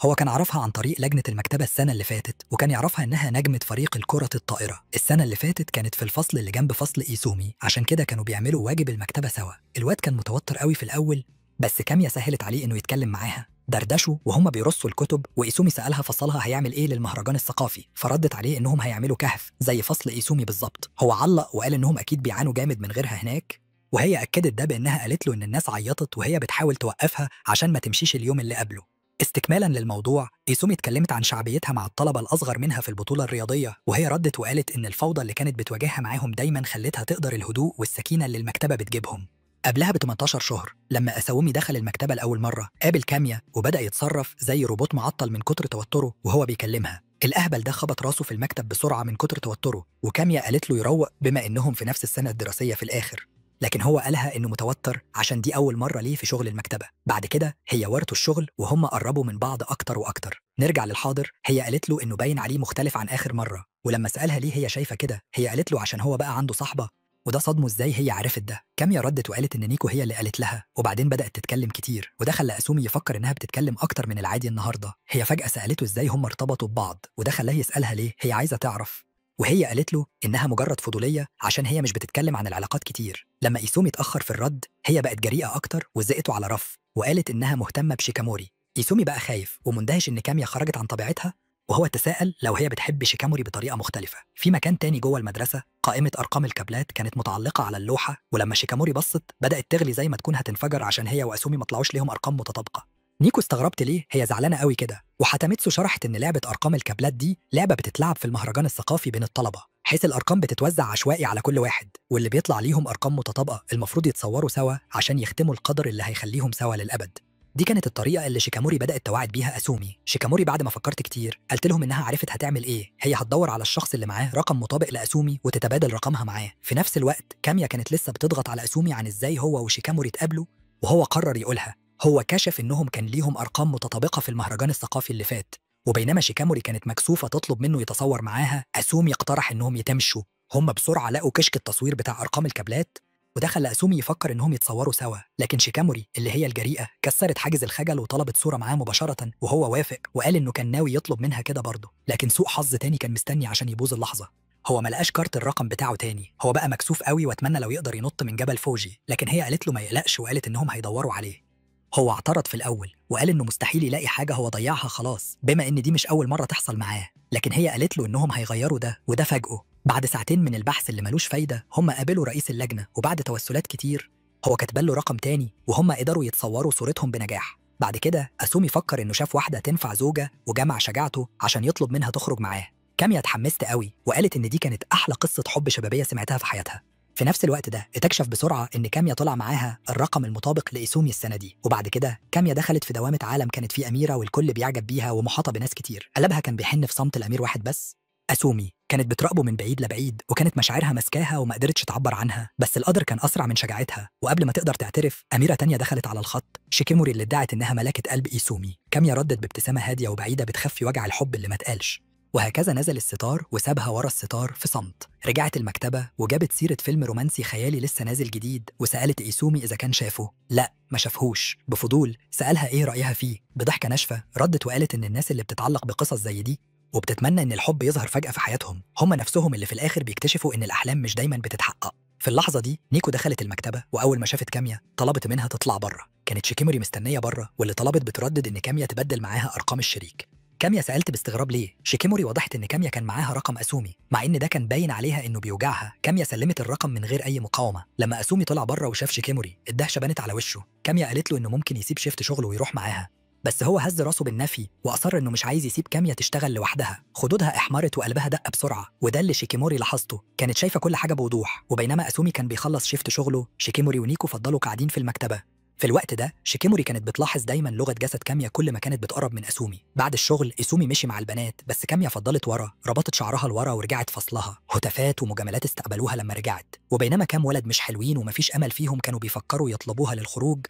هو كان عرفها عن طريق لجنة المكتبة السنة اللي فاتت، وكان يعرفها إنها نجمة فريق الكرة الطائرة. السنة اللي فاتت كانت في الفصل اللي جنب فصل إيسومي، عشان كده كانوا بيعملوا واجب المكتبة سوا. الواد كان متوتر قوي في الأول، بس كاميا سهلت عليه إنه يتكلم معاها. دردشوا وهم بيرصوا الكتب، وإيسومي سألها فصلها هيعمل إيه للمهرجان الثقافي، فردت عليه إنهم هيعملوا كهف زي فصل إيسومي بالظبط. هو علق وقال إنهم أكيد بيعانوا جامد من غيرها هناك، وهي أكدت ده بإنها قالت له إن الناس عيطت وهي بتحاول توقفها عشان ما تمشيش اليوم اللي قبله. استكمالاً للموضوع، إيسومي اتكلمت عن شعبيتها مع الطلبة الأصغر منها في البطولة الرياضية، وهي ردت وقالت إن الفوضى اللي كانت بتواجهها معاهم دايماً خلتها تقدر الهدوء والسكينة اللي المكتبة بتجيبهم. قبلها ب 18 شهر لما أساومي دخل المكتبة لأول مرة، قابل كاميا وبدأ يتصرف زي روبوت معطل من كتر توتره وهو بيكلمها. الأهبل ده خبط راسه في المكتب بسرعة من كتر توتره، وكاميا قالت له يروق بما إنهم في نفس السنة الدراسية في الآخر. لكن هو قالها إنه متوتر عشان دي أول مرة ليه في شغل المكتبة. بعد كده هي ورته الشغل وهم قربوا من بعض أكتر وأكتر. نرجع للحاضر، هي قالت له إنه باين عليه مختلف عن آخر مرة، ولما سألها ليه هي شايفة كده، هي قالت له عشان هو بقى عنده صاحبة، وده صدمه إزاي هي عرفت ده. كاميا ردت وقالت إن نيكو هي اللي قالت لها، وبعدين بدأت تتكلم كتير، وده خلى أسومي يفكر إنها بتتكلم أكتر من العادي النهاردة. هي فجأة سألته إزاي هم ارتبطوا ببعض، وده خلاه يسألها ليه هي عايزة تعرف، وهي قالت له إنها مجرد فضولية عشان هي مش بتتكلم عن العلاقات كتير. لما إيسومي اتأخر في الرد، هي بقت جريئة أكتر وزقته على رف، وقالت إنها مهتمة بشيكاموري. إيسومي بقى خايف ومندهش إن كاميا خرجت عن طبيعتها، وهو تساءل لو هي بتحب شيكاموري بطريقة مختلفة. في مكان تاني جوه المدرسة، قائمة أرقام الكابلات كانت متعلقة على اللوحة، ولما شيكاموري بصت بدأت تغلي زي ما تكون هتنفجر عشان هي وأسومي ما طلعوش ليهم أرقام متطابقة. نيكو استغربت ليه هي زعلانة قوي كده، وحتمتسو شرحت إن لعبة أرقام الكابلات دي لعبة بتتلعب في المهرجان الثقافي بين الطلبة، حيث الأرقام بتتوزع عشوائي على كل واحد، واللي بيطلع ليهم أرقام متطابقة المفروض يتصوروا سوا عشان يختموا القدر اللي هيخليهم سوا للأبد. دي كانت الطريقة اللي شيكاموري بدأت توعد بيها أسومي. شيكاموري بعد ما فكرت كتير قلت لهم إنها عرفت هتعمل إيه، هي هتدور على الشخص اللي معاه رقم مطابق لأسومي وتتبادل رقمها معاه. في نفس الوقت كاميا كانت لسه بتضغط على أسومي عن إزاي هو وشيكاموري اتقابلوا، وهو قرر يقولها. هو كشف إنهم كان ليهم أرقام متطابقة في المهرجان الثقافي اللي فات، وبينما شيكاموري كانت مكسوفة تطلب منه يتصور معاها، أسومي اقترح إنهم يتمشوا. هم بسرعة لقوا كشك التصوير بتاع أرقام الكابلات، وده خلى أسومي يفكر إنهم يتصوروا سوا. لكن شيكاموري اللي هي الجريئة كسرت حاجز الخجل وطلبت صورة معاه مباشرة، وهو وافق وقال إنه كان ناوي يطلب منها كده برضه. لكن سوء حظ تاني كان مستني عشان يبوظ اللحظة. هو ملقاش كارت الرقم بتاعه تاني. هو بقى مكسوف قوي واتمنى لو يقدر ينط من جبل فوجي، لكن هي قالت له ما يقلقش وقالت إنهم هيدوروا عليه. هو اعترض في الأول وقال إنه مستحيل يلاقي حاجة هو ضيعها خلاص، بما إن دي مش أول مرة تحصل معاه. لكن هي قالت له إنهم هيغيروا ده، وده فاجئه. بعد ساعتين من البحث اللي ملوش فايدة، هم قابلوا رئيس اللجنة، وبعد توسلات كتير هو كتب له رقم تاني، وهم قدروا يتصوروا صورتهم بنجاح. بعد كده أسومي فكر إنه شاف واحدة تنفع زوجة وجمع شجاعته عشان يطلب منها تخرج معاه. كاميا اتحمست قوي وقالت إن دي كانت أحلى قصة حب شبابية سمعتها في حياتها. في نفس الوقت ده اتكشف بسرعة إن كاميا طلع معاها الرقم المطابق لإيسومي السنة دي، وبعد كده كاميا دخلت في دوامة عالم كانت فيه أميرة والكل بيعجب بيها ومحاطة بناس كتير. قلبها كان بيحن في صمت الأمير واحد بس، أسومي. كانت بتراقبه من بعيد لبعيد، وكانت مشاعرها مسكاها وما قدرتش تعبر عنها، بس القدر كان أسرع من شجاعتها، وقبل ما تقدر تعترف أميرة تانية دخلت على الخط، شيكيموري اللي ادعت إنها ملكة قلب إيسومي. كاميا ردت بابتسامة هادية وبعيدة بتخفي وجع الحب اللي ما اتقالش. وهكذا نزل الستار وسابها ورا الستار في صمت. رجعت المكتبة وجابت سيرة فيلم رومانسي خيالي لسه نازل جديد، وسألت إيسومي إذا كان شافه. لا، ما شافهوش. بفضول سألها إيه رأيها فيه. بضحكة ناشفة ردت وقالت إن الناس اللي بتتعلق بقصص زي دي وبتتمنى إن الحب يظهر فجأة في حياتهم، هم نفسهم اللي في الآخر بيكتشفوا إن الأحلام مش دايما بتتحقق. في اللحظة دي نيكو دخلت المكتبة، وأول ما شافت كاميا طلبت منها تطلع بره. كانت شيكيموري مستنية بره، واللي طلبت بتردد إن كاميا تبدل معاها أرقام الشريك. كاميا سألت باستغراب ليه. شيكيموري وضحت إن كاميا كان معاها رقم أسومي، مع إن ده كان باين عليها إنه بيوجعها. كاميا سلمت الرقم من غير أي مقاومة. لما أسومي طلع بره وشاف شيكيموري، الدهشة بانت على وشه. كاميا قالت له إنه ممكن يسيب شيفت شغله ويروح معاها، بس هو هز راسه بالنفي وأصر إنه مش عايز يسيب كاميا تشتغل لوحدها. خدودها احمرت وقلبها دق بسرعة، وده اللي شيكيموري لاحظته. كانت شايفة كل حاجة بوضوح، وبينما أسومي كان بيخلص شيفت شغله، شيكيموري ونيكو فضلوا قاعدين في المكتبة. في الوقت ده شيكيموري كانت بتلاحظ دايما لغة جسد كاميا كل ما كانت بتقرب من أسومي. بعد الشغل إيسومي مشي مع البنات، بس كاميا فضلت ورا، ربطت شعرها لورا ورجعت فصلها. هتافات ومجاملات استقبلوها لما رجعت، وبينما كام ولد مش حلوين ومفيش أمل فيهم كانوا بيفكروا يطلبوها للخروج،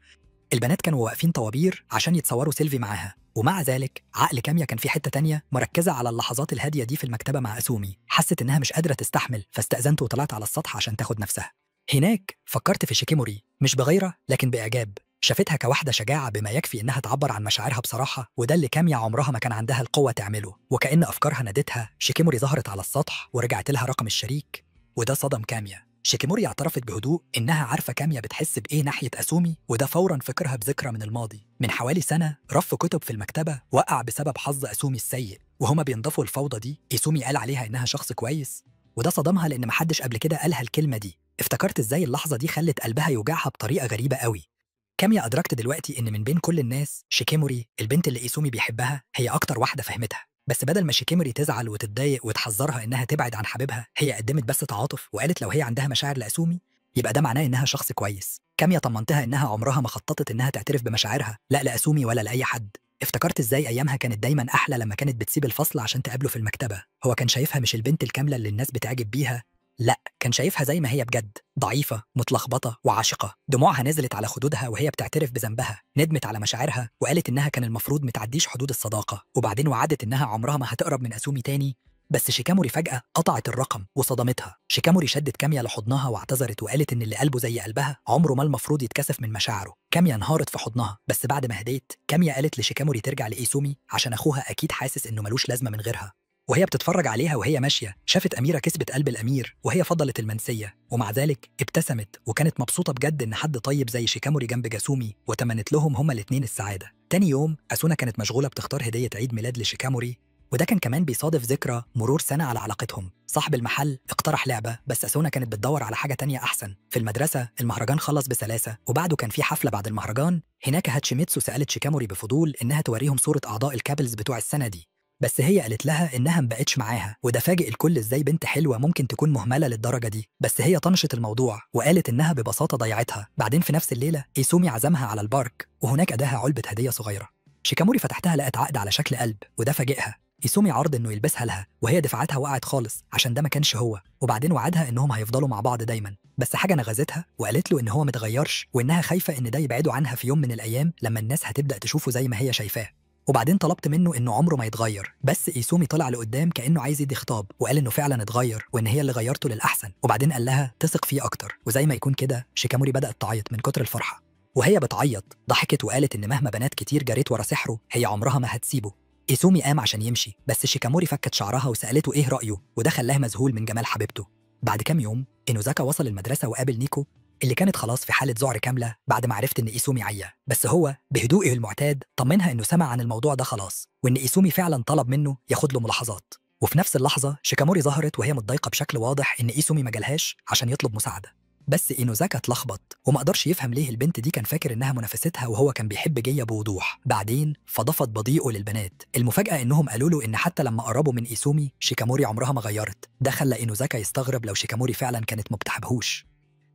البنات كانوا واقفين طوابير عشان يتصوروا سيلفي معاها. ومع ذلك عقل كاميا كان في حتة تانية مركزة على اللحظات الهادية دي في المكتبة مع أسومي. حست إنها مش قادرة تستحمل، فاستأذنت وطلعت على السطح عشان تاخد نفسها. هناك فكرت في شيكيموري، مش بغيرة لكن بإعجاب. شافتها كواحدة شجاعة بما يكفي إنها تعبر عن مشاعرها بصراحة، وده اللي كاميا عمرها ما كان عندها القوة تعمله. وكأن أفكارها نادتها، شيكيموري ظهرت على السطح ورجعت لها رقم الشريك، وده صدم كاميا. شيكيموري اعترفت بهدوء إنها عارفة كاميا بتحس بإيه ناحية أسومي، وده فوراً فكرها بذكرى من الماضي. من حوالي سنة رف كتب في المكتبة وقع بسبب حظ أسومي السيء، وهما بينضفوا الفوضى دي إيسومي قال عليها إنها شخص كويس، وده صدمها لأن محدش قبل كده قالها الكلمة دي. افتكرت إزاي اللحظة دي خلت قلبها يوجعها بطريقة غريبة قوي. كاميا أدركت دلوقتي إن من بين كل الناس شيكيموري البنت اللي إيسومي بيحبها هي أكتر واحدة فهمتها. بس بدل ما شيكيموري تزعل وتتضايق وتحذرها إنها تبعد عن حبيبها، هي قدمت بس تعاطف وقالت لو هي عندها مشاعر لأسومي يبقى ده معناه إنها شخص كويس. كاميا طمنتها إنها عمرها ما خططت إنها تعترف بمشاعرها، لا لأسومي ولا لأي حد. افتكرت إزاي أيامها كانت دايماً أحلى لما كانت بتسيب الفصل عشان تقابله في المكتبة. هو كان شايفها مش البنت الكاملة اللي الناس بتعجب بيها، لا كان شايفها زي ما هي بجد، ضعيفة متلخبطة وعاشقة. دموعها نزلت على خدودها وهي بتعترف بذنبها، ندمت على مشاعرها وقالت إنها كان المفروض متعديش حدود الصداقة، وبعدين وعدت إنها عمرها ما هتقرب من أسومي تاني. بس شيكاموري فجأة قطعت الرقم وصدمتها. شيكاموري شدت كاميا لحضنها واعتذرت وقالت إن اللي قلبه زي قلبها عمره ما المفروض يتكسف من مشاعره. كاميا انهارت في حضنها، بس بعد ما هديت كاميا قالت لشيكاموري ترجع لإيسومي عشان أخوها أكيد حاسس إنه ملوش لازمة من غيرها. وهي بتتفرج عليها وهي ماشية شافت أميرة كسبت قلب الأمير وهي فضلت المنسية، ومع ذلك ابتسمت وكانت مبسوطة بجد إن حد طيب زي شيكاموري جنب جاسومي، وتمنت لهم هما الاتنين السعادة. تاني يوم أسونا كانت مشغولة بتختار هدية عيد ميلاد لشيكاموري، وده كان كمان بيصادف ذكرى مرور سنة على علاقتهم. صاحب المحل اقترح لعبة، بس أسونا كانت بتدور على حاجة تانية أحسن. في المدرسة المهرجان خلص بسلاسة، وبعده كان في حفلة بعد المهرجان. هناك هاتشيميتسو سألت شيكاموري بفضول إنها توريهم صورة أعضاء الكابلز بتوع السنة دي، بس هي قالت لها إنها مبقتش معاها، وده فاجئ الكل إزاي بنت حلوة ممكن تكون مهملة للدرجة دي. بس هي طنشت الموضوع وقالت إنها ببساطة ضيعتها. بعدين في نفس الليلة إيسومي عزمها على البارك، وهناك أداها علبة هدية صغيرة. شيكاموري فتحتها لقت عقد على شكل قلب، وده فاجئها. إيسومي عرض إنه يلبسها لها، وهي دفعتها وقعت خالص عشان ده ما كانش هو، وبعدين وعدها إنهم هيفضلوا مع بعض دايما. بس حاجة نغزتها وقالت له إن هو متغيرش، وإنها خايفة إن ده يبعده عنها في يوم من الأيام لما الناس هتبدأ تشوفه زي ما هي شايفاه. وبعدين طلبت منه إنه عمره ما يتغير، بس إيسومي طلع لقدام كأنه عايز يدي خطاب، وقال إنه فعلا اتغير وإن هي اللي غيرته للأحسن. وبعدين قال لها تثق فيه أكتر، وزي ما يكون كده شيكاموري بدأت تعيط من كتر الفرحة. وهي بتعيط ضحكت وقالت إن مهما بنات كتير جريت ورا سحره هي عمرها ما هتسيبه. إيسومي قام عشان يمشي، بس شيكاموري فكت شعرها وسألته إيه رأيه، وده خلاه مذهول من جمال حبيبته. بعد كام يوم إنوزاكا وصل المدرسة وقابل نيكو اللي كانت خلاص في حالة ذعر كاملة بعد ما عرفت إن إيسومي عيا، بس هو بهدوئه المعتاد طمنها إنه سمع عن الموضوع ده خلاص، وإن إيسومي فعلا طلب منه ياخد له ملاحظات. وفي نفس اللحظة شيكاموري ظهرت وهي متضايقة بشكل واضح إن إيسومي ما جالهاش عشان يطلب مساعدة. بس إينوزاكا اتلخبط وما قدرش يفهم ليه البنت دي كان فاكر إنها منافستها وهو كان بيحب جيا بوضوح. بعدين فضفت بضيقه للبنات. المفاجأة إنهم قالوا له إن حتى لما قربوا من إيسومي شيكاموري عمرها ما غيرت. ده خلى إينوزاكا يستغرب لو شيكاموري فعلا كانت ما بتحبهوش.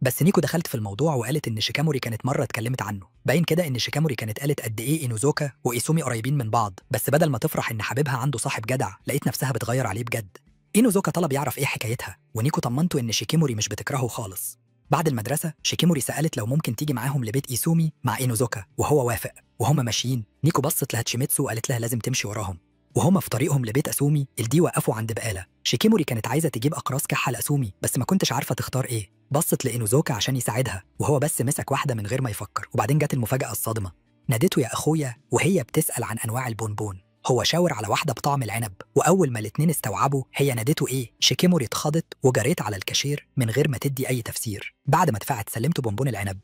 بس نيكو دخلت في الموضوع وقالت إن شيكاموري كانت مرة اتكلمت عنه. باين كده إن شيكاموري كانت قالت قد إيه إينوزاكا وإيسومي قريبين من بعض، بس بدل ما تفرح إن حبيبها عنده صاحب جدع لقيت نفسها بتغير عليه بجد. إينوزاكا طلب يعرف إيه حكايتها، ونيكو طمنته إن شيكيموري مش بتكرهه خالص. بعد المدرسة شيكيموري سألت لو ممكن تيجي معاهم لبيت إيسومي مع إينوزاكا، وهو وافق. وهما ماشيين نيكو بصت لهاتشيميتسو وقالت لها لازم تمشي وراهم. وهما في طريقهم لبيت أسومي الدي وقفوا عند بقالة. شيكيموري كانت عايزة تجيب أقراص كحة لأسومي بس ما كنتش عارفة تختار إيه. بصت لإينوزاكا عشان يساعدها وهو بس مسك واحدة من غير ما يفكر، وبعدين جت المفاجأة الصادمة. نادته يا أخويا وهي بتسأل عن أنواع البونبون. هو شاور على واحدة بطعم العنب، وأول ما الاتنين استوعبوا هي نادته إيه شيكيموري اتخضت وجريت على الكاشير من غير ما تدي أي تفسير. بعد ما دفعت سلمته بونبون العنب،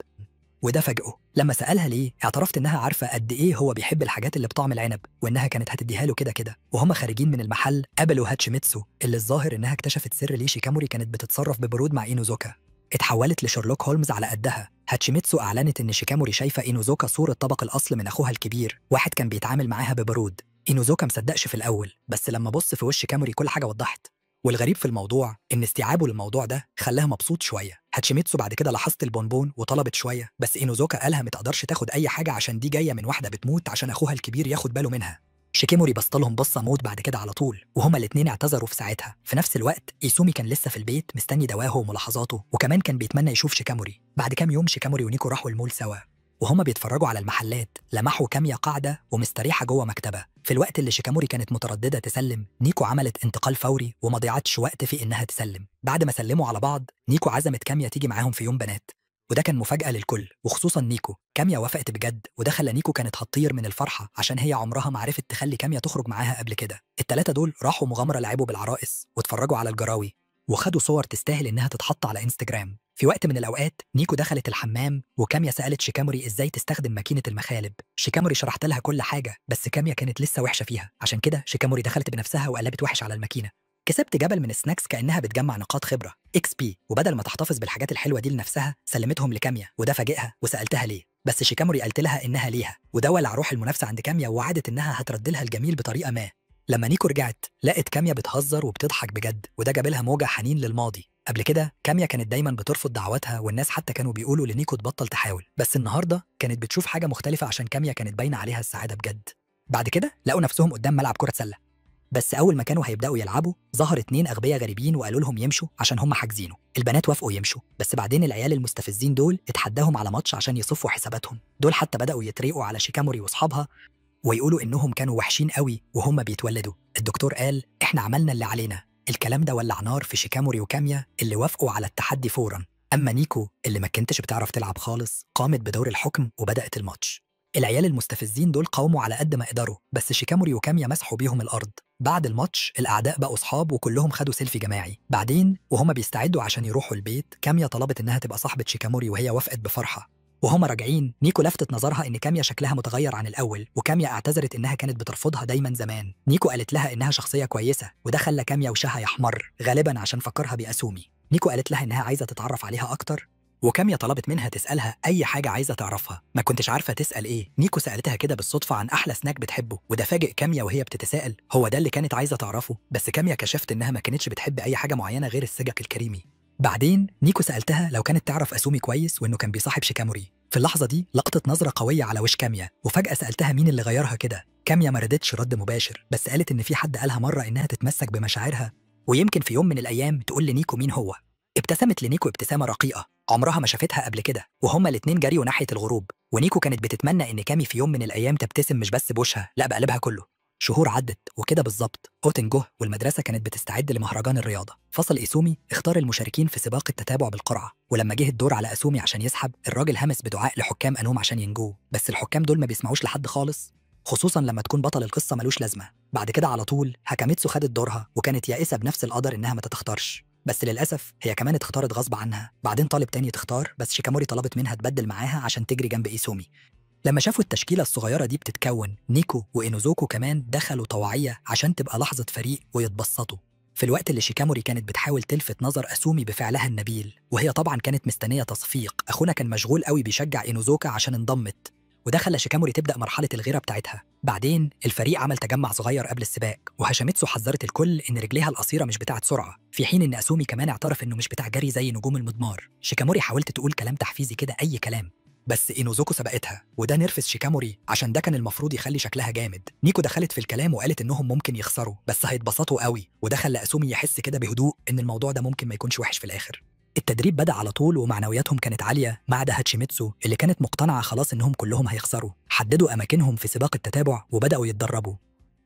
وده فاجئه. لما سألها ليه اعترفت إنها عارفة قد إيه هو بيحب الحاجات اللي بطعم العنب، وإنها كانت هتديها له كده كده. وهم خارجين من المحل قابلوا هاتشيميتسو اللي الظاهر إنها اكتشفت سر ليه شيكاموري كانت بتتصرف ببرود مع إينوزاكا. اتحولت لشيرلوك هولمز على قدها. هاتشيميتسو أعلنت إن شيكاموري شايفة إينوزاكا صورة طبق الأصل من أخوها الكبير، واحد كان بيتعامل معاها ببرود. إينوزاكا مصدقش في الأول، بس لما بص في وش كاموري كل حاجة وضحت. والغريب في الموضوع إن استيعابه للموضوع ده خلاه مبسوط شوية. هاتشيميتسو بعد كده لاحظت البونبون وطلبت شوية، بس إينوزاكا قالها متقدرش تاخد أي حاجة عشان دي جاية من واحدة بتموت عشان أخوها الكبير ياخد باله منها. شيكيموري بصلهم بصة موت بعد كده على طول، وهما الاتنين اعتذروا في ساعتها. في نفس الوقت إيسومي كان لسه في البيت مستني دواه وملاحظاته، وكمان كان بيتمنى يشوف شيكاموري. بعد كام يوم شيكاموري ونيكو راحوا المول سوا، وهما بيتفرجوا على المحلات لمحوا كاميا قاعدة ومستريحة جوه مكتبة. في الوقت اللي شيكاموري كانت مترددة تسلم، نيكو عملت انتقال فوري وما ضيعتش وقت في إنها تسلم. بعد ما سلموا على بعض، نيكو عزمت كاميا تيجي معاهم في يوم بنات، وده كان مفاجأة للكل وخصوصا نيكو. كاميا وافقت بجد، وده خلى نيكو كانت هتطير من الفرحة عشان هي عمرها ما عرفت تخلي كاميا تخرج معاها قبل كده. التلاتة دول راحوا مغامرة لعبوا بالعرائس واتفرجوا على الجراوي وخدوا صور تستاهل إنها تتحط على انستجرام. في وقت من الأوقات نيكو دخلت الحمام وكاميا سألت شيكاموري إزاي تستخدم ماكينة المخالب. شيكاموري شرحت لها كل حاجة، بس كاميا كانت لسه وحشة فيها، عشان كده شيكاموري دخلت بنفسها وقلبت وحش على الماكينة. كسبت جبل من السناكس كأنها بتجمع نقاط خبرة XP، وبدل ما تحتفظ بالحاجات الحلوة دي لنفسها سلمتهم لكاميا، وده فاجئها وسألتها ليه، بس شيكاموري قالت لها إنها ليها، وده ولع روح المنافسة عند كاميا ووعدت إنها هترد لها الجميل بطريقة ما. لما نيكو رجعت لقت كاميا بتهزر وبتضحك بجد، وده جابلها موجة حنين للماضي. قبل كده كاميا كانت دايما بترفض دعواتها والناس حتى كانوا بيقولوا لنيكو تبطل تحاول، بس النهارده كانت بتشوف حاجة مختلفة عشان كاميا كانت باينة عليها السعادة بجد. بعد كده لقوا نفسهم قدام ملعب كرة سلة، بس أول ما كانوا هيبدأوا يلعبوا ظهر 2 أغبياء غريبين وقالوا لهم يمشوا عشان هم حاجزينه. البنات وافقوا يمشوا، بس بعدين العيال المستفزين دول اتحداهم على ماتش عشان يصفوا حساباتهم. دول حتى بدأوا يتريقوا على شيكاموري واصحابها ويقولوا إنهم كانوا وحشين قوي وهم بيتولدوا. الدكتور قال إحنا عملنا اللي علينا. الكلام ده ولع نار في شيكاموري وكاميا اللي وافقوا على التحدي فوراً. أما نيكو اللي ما كنتش بتعرف تلعب خالص قامت بدور الحكم وبدأت الماتش. العيال المستفزين دول قاوموا على قد ما قدروا، بس شيكاموري وكاميا مسحوا بيهم الأرض. بعد الماتش الأعداء بقوا صحاب وكلهم خدوا سيلفي جماعي. بعدين وهما بيستعدوا عشان يروحوا البيت، كاميا طلبت إنها تبقى صاحبة شيكاموري وهي وافقت بفرحة. وهما راجعين نيكو لفتت نظرها إن كاميا شكلها متغير عن الأول، وكاميا اعتذرت إنها كانت بترفضها دايما زمان. نيكو قالت لها إنها شخصية كويسة، وده خلى كاميا وشها يحمر غالبا عشان فكرها بأسومي. نيكو قالت لها إنها عايزة تتعرف عليها أكتر، وكاميا طلبت منها تسألها أي حاجة عايزة تعرفها. ما كنتش عارفة تسأل إيه. نيكو سألتها كده بالصدفة عن أحلى سناك بتحبه، وده فاجئ كاميا وهي بتتساءل هو ده اللي كانت عايزة تعرفه. بس كاميا كشفت إنها ما كانتش بتحب أي حاجة معينة غير السجق الكريمي. بعدين نيكو سألتها لو كانت تعرف أسومي كويس وإنه كان بيصاحب شيكاموري. في اللحظة دي لقطت نظرة قوية على وش كاميا، وفجأة سألتها مين اللي غيرها كده. كاميا ما ردتش رد مباشر، بس قالت إن في حد قالها مرة إنها تتمسك بمشاعرها ويمكن في يوم من الأيام تقول لنيكو مين هو. ابتسمت لنيكو ابتسامة رقيقة عمرها ما شافتها قبل كده، وهما الاتنين جريوا ناحية الغروب. ونيكو كانت بتتمنى إن كامي في يوم من الأيام تبتسم مش بس بوشها، لا بقلبها كله. شهور عدت وكده بالظبط أوتن جه والمدرسة كانت بتستعد لمهرجان الرياضة. فصل إيسومي اختار المشاركين في سباق التتابع بالقرعة، ولما جه الدور على أسومي عشان يسحب، الراجل همس بدعاء لحكام أنهم عشان ينجوه، بس الحكام دول ما بيسمعوش لحد خالص، خصوصا لما تكون بطل القصة ملوش لازمة. بعد كده على طول هاكاميتسو خدت دورها وكانت يائسة بنفس القدر إنها ما تتختارش، بس للأسف هي كمان اتختارت غصب عنها. بعدين طالب تاني تختار، بس شيكاموري طلبت منها تبدل معاها عشان تجري جنب إيسومي. لما شافوا التشكيلة الصغيرة دي بتتكون، نيكو وإينوزوكو كمان دخلوا طوعية عشان تبقى لحظة فريق ويتبسطوا. في الوقت اللي شيكاموري كانت بتحاول تلفت نظر أسومي بفعلها النبيل، وهي طبعا كانت مستنية تصفيق، أخونا كان مشغول قوي بيشجع إينوزوكا عشان انضمت، وده خلى شيكاموري تبدأ مرحلة الغيرة بتاعتها. بعدين الفريق عمل تجمع صغير قبل السباق، وهاشيميتسو حذرت الكل إن رجليها القصيرة مش بتاعت سرعة، في حين إن أسومي كمان اعترف إنه مش بتاع جري زي نجوم المضمار. شيكاموري حاولت تقول كلام تحفيزي كده أي كلام، بس إينوزوكو سبقتها، وده نرفز شيكاموري عشان ده كان المفروض يخلي شكلها جامد. نيكو دخلت في الكلام وقالت إنهم ممكن يخسروا بس هيتبسطوا قوي، وده خلى أسومي يحس كده بهدوء إن الموضوع ده ممكن ما يكونش وحش في الآخر. التدريب بدأ على طول ومعنوياتهم كانت عالية ما عدا هاتشيميتسو اللي كانت مقتنعة خلاص إنهم كلهم هيخسروا. حددوا أماكنهم في سباق التتابع وبدأوا يتدربوا.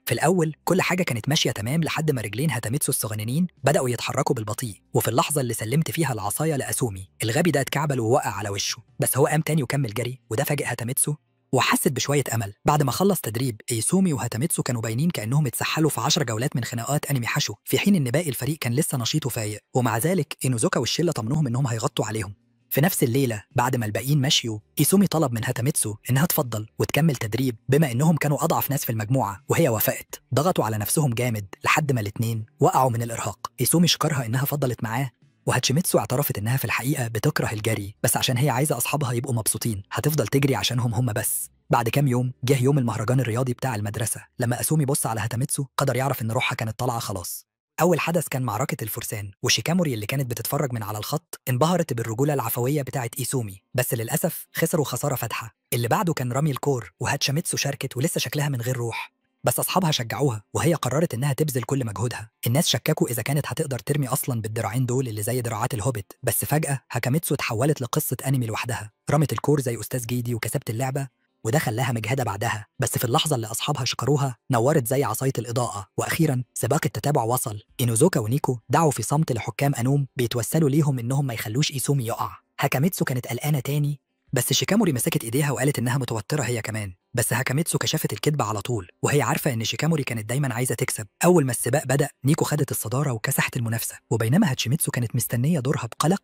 في الأول كل حاجة كانت ماشية تمام لحد ما رجلين هاتاميتسو الصغننين بدأوا يتحركوا بالبطيء، وفي اللحظة اللي سلمت فيها العصاية لأسومي الغبي ده اتكعبل ووقع على وشه، بس هو قام تاني وكمل جري، وده فاجئ هاتاميتسو وحست بشوية أمل. بعد ما خلص تدريب، إيسومي وهاتاميتسو كانوا باينين كأنهم اتسحلوا في 10 جولات من خناقات أنمي حشو، في حين إن باقي الفريق كان لسه نشيط وفايق، ومع ذلك إينوزوكا والشلة طمنوهم إنهم هيغطوا عليهم. في نفس الليلة بعد ما الباقيين مشيوا، إيسومي طلب من هاتاميتسو إنها تفضل وتكمل تدريب بما إنهم كانوا أضعف ناس في المجموعة، وهي وافقت. ضغطوا على نفسهم جامد لحد ما الاتنين وقعوا من الإرهاق. إيسومي شكرها إنها فضلت معاه، وهاتشيميتسو اعترفت إنها في الحقيقة بتكره الجري، بس عشان هي عايزة أصحابها يبقوا مبسوطين هتفضل تجري عشانهم هم بس. بعد كام يوم جه يوم المهرجان الرياضي بتاع المدرسة. لما أسومي بص على هاتاميتسو قدر يعرف إن روحها كانت طالعة خلاص. أول حدث كان معركة الفرسان، وشيكاموري اللي كانت بتتفرج من على الخط انبهرت بالرجولة العفوية بتاعت إيسومي، بس للأسف خسروا خسارة فادحة. اللي بعده كان رمي الكور، وهاتشيميتسو شاركت ولسه شكلها من غير روح. بس أصحابها شجعوها وهي قررت إنها تبذل كل مجهودها. الناس شككوا إذا كانت هتقدر ترمي أصلاً بالدراعين دول اللي زي دراعات الهوبيت، بس فجأة هاكاميتسو اتحولت لقصة أنمي لوحدها، رمت الكور زي أستاذ جيدي وكسبت اللعبة، وده خلاها مجهدة بعدها. بس في اللحظة اللي أصحابها شكروها نورت زي عصاية الإضاءة. وأخيراً سباق التتابع وصل. إينوزوكا ونيكو دعوا في صمت لحكام أنوم بيتوسلوا ليهم إنهم ما يخلوش إيسومي يقع. هاكاميتسو كانت قلقانة تاني، بس شيكاموري مسكت ايديها وقالت انها متوتره هي كمان. بس هاكاميتسو كشفت الكذبه على طول وهي عارفه ان شيكاموري كانت دايما عايزه تكسب. اول ما السباق بدا نيكو خدت الصداره وكسحت المنافسه، وبينما هاتشيميتسو كانت مستنيه دورها بقلق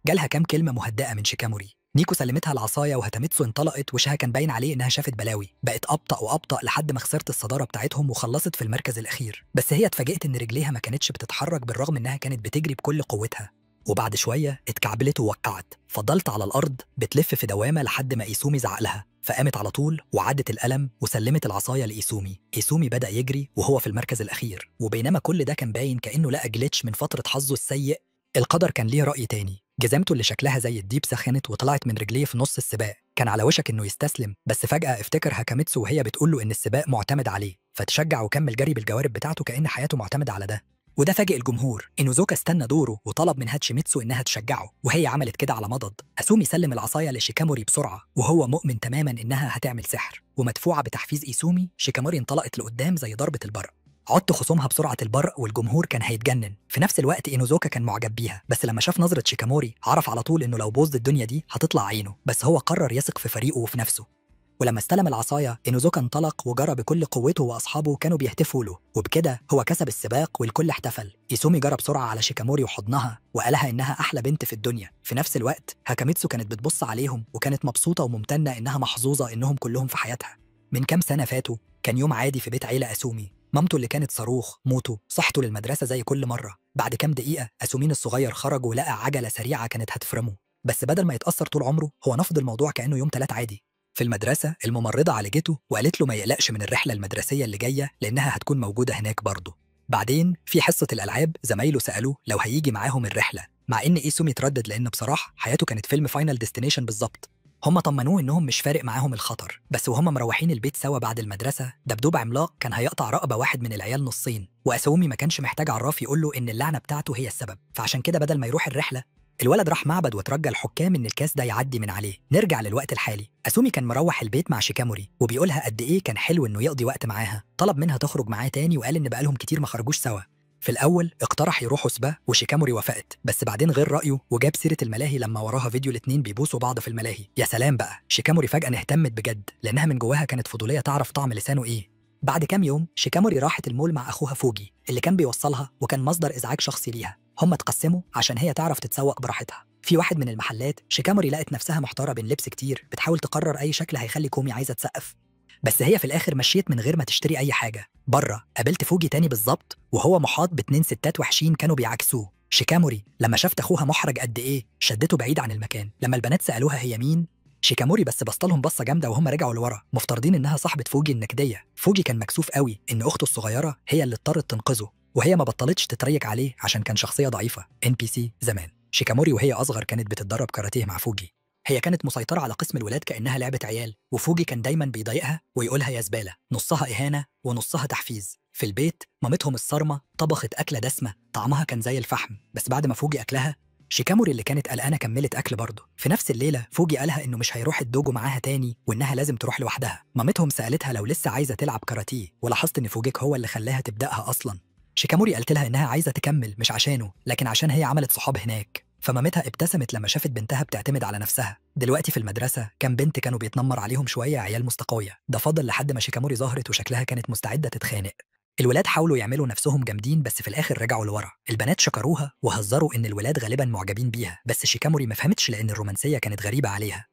جالها كام كلمه مهدئه من شيكاموري. نيكو سلمتها العصايه وهاتاميتسو انطلقت وشها كان باين عليه انها شافت بلاوي. بقت ابطا وابطا لحد ما خسرت الصداره بتاعتهم وخلصت في المركز الاخير. بس هي اتفاجئت ان رجليها ما كانتش بتتحرك بالرغم انها كانت بتجري بكل قوتها. وبعد شوية اتكعبلت ووقعت، فضلت على الأرض بتلف في دوامة لحد ما إيسومي زعق لها، فقامت على طول وعدت الألم وسلمت العصاية لإيسومي. إيسومي بدأ يجري وهو في المركز الأخير، وبينما كل ده كان باين كأنه لقى جليتش من فترة حظه السيء، القدر كان ليه رأي تاني. جزمته اللي شكلها زي الديب سخنت وطلعت من رجليه في نص السباق. كان على وشك إنه يستسلم، بس فجأة افتكر هاكاميتسو وهي بتقول له إن السباق معتمد عليه، فتشجع وكمل جري بالجوارب بتاعته كأن حياته معتمدة على ده. وده فاجئ الجمهور. إينوزوكا استنى دوره وطلب من هاتشيميتسو إنها تشجعه، وهي عملت كده على مضض. أسومي سلم العصاية لشيكاموري بسرعة وهو مؤمن تماما إنها هتعمل سحر، ومدفوعة بتحفيز إيسومي شيكاموري انطلقت لقدام زي ضربة البرق. عدت خصومها بسرعة البرق والجمهور كان هيتجنن. في نفس الوقت إينوزوكا كان معجب بيها، بس لما شاف نظرة شيكاموري عرف على طول إنه لو بوظ الدنيا دي هتطلع عينه. بس هو قرر يثق في فريقه وفي نفسه. ولما استلم العصاية إينوزوكا انطلق وجرى بكل قوته وأصحابه كانوا بيهتفوا له، وبكده هو كسب السباق والكل احتفل. إيسومي جرى بسرعة على شيكاموري وحضنها وقالها إنها أحلى بنت في الدنيا. في نفس الوقت هاكاميتسو كانت بتبص عليهم وكانت مبسوطة وممتنة إنها محظوظة إنهم كلهم في حياتها. من كام سنة فاتوا كان يوم عادي في بيت عيلة أسومي. مامته اللي كانت صاروخ موتو صحته للمدرسة زي كل مرة. بعد كام دقيقة أسومين الصغير خرج ولقى عجلة سريعة كانت هتفرمه، بس بدل ما يتأثر طول عمره هو نفض الموضوع كأنه يوم تلات عادي. في المدرسة الممرضة عالجته وقالت له ما يقلقش من الرحلة المدرسية اللي جاية لأنها هتكون موجودة هناك برضه. بعدين في حصة الألعاب زمايله سألوه لو هيجي معاهم الرحلة، مع إن إيسومي تردد لأن بصراحة حياته كانت فيلم فاينل ديستنيشن بالظبط. هم طمنوه إنهم مش فارق معاهم الخطر، بس وهم مروحين البيت سوا بعد المدرسة دبدوب عملاق كان هيقطع رقبة واحد من العيال نصين، وأسومي ما كانش محتاج عراف يقول له إن اللعنة بتاعته هي السبب، فعشان كده بدل ما يروح الرحلة الولد راح معبد وترجى الحكام ان الكاس ده يعدي من عليه. نرجع للوقت الحالي. أسومي كان مروح البيت مع شيكاموري وبيقولها قد ايه كان حلو انه يقضي وقت معاها. طلب منها تخرج معاه تاني وقال ان بقالهم كتير ما خرجوش سوا. في الاول اقترح يروحوا سبا وشيكاموري وافقت، بس بعدين غير رايه وجاب سيره الملاهي لما وراها فيديو الاتنين بيبوسوا بعض في الملاهي. يا سلام بقى، شيكاموري فجاه اهتمت بجد لانها من جواها كانت فضوليه تعرف طعم لسانه ايه. بعد كام يوم شيكاموري راحت المول مع اخوها فوجي اللي كان بيوصلها وكان مصدر ازعاج شخصي ليها. هم اتقسموا عشان هي تعرف تتسوق براحتها. في واحد من المحلات شيكاموري لقت نفسها محتاره بين لبس كتير بتحاول تقرر اي شكل هيخلي كومي عايزه تسقف، بس هي في الاخر مشيت من غير ما تشتري اي حاجه. بره قابلت فوجي تاني بالظبط وهو محاط باتنين ستات وحشين كانوا بيعكسوه. شيكاموري لما شافت اخوها محرج قد ايه شدته بعيد عن المكان. لما البنات سالوها هي مين شيكاموري بس بصلهم بصه جامده وهم رجعوا لورا مفترضين انها صاحبه فوجي النكديه. فوجي كان مكسوف قوي ان اخته الصغيره هي اللي اضطرت تنقذه، وهي ما بطلتش تتريق عليه عشان كان شخصيه ضعيفه NPC زمان. شيكاموري وهي اصغر كانت بتتدرب كاراتيه مع فوجي. هي كانت مسيطره على قسم الولاد كانها لعبه عيال، وفوجي كان دايما بيضايقها ويقولها يا زباله، نصها اهانه ونصها تحفيز. في البيت مامتهم الصارمه طبخت اكله دسمه طعمها كان زي الفحم، بس بعد ما فوجي اكلها شيكاموري اللي كانت قلقانه كملت اكل برضه. في نفس الليله فوجي قالها انه مش هيروح الدوجو معاها تاني وانها لازم تروح لوحدها. مامتهم سالتها لو لسه عايزه تلعب كاراتيه، ولاحظت ان فوجيك هو اللي خلاها تبداها اصلا. شيكاموري قالت لها انها عايزه تكمل مش عشانه لكن عشان هي عملت صحاب هناك، فمامتها ابتسمت لما شافت بنتها بتعتمد على نفسها. دلوقتي في المدرسه كام بنت كانوا بيتنمر عليهم شويه عيال مستقويه، ده فضل لحد ما شيكاموري ظهرت وشكلها كانت مستعده تتخانق. الولاد حاولوا يعملوا نفسهم جامدين بس في الاخر رجعوا لورا. البنات شكروها وهزروا ان الولاد غالبا معجبين بيها، بس شيكاموري ما فهمتش لان الرومانسيه كانت غريبه عليها.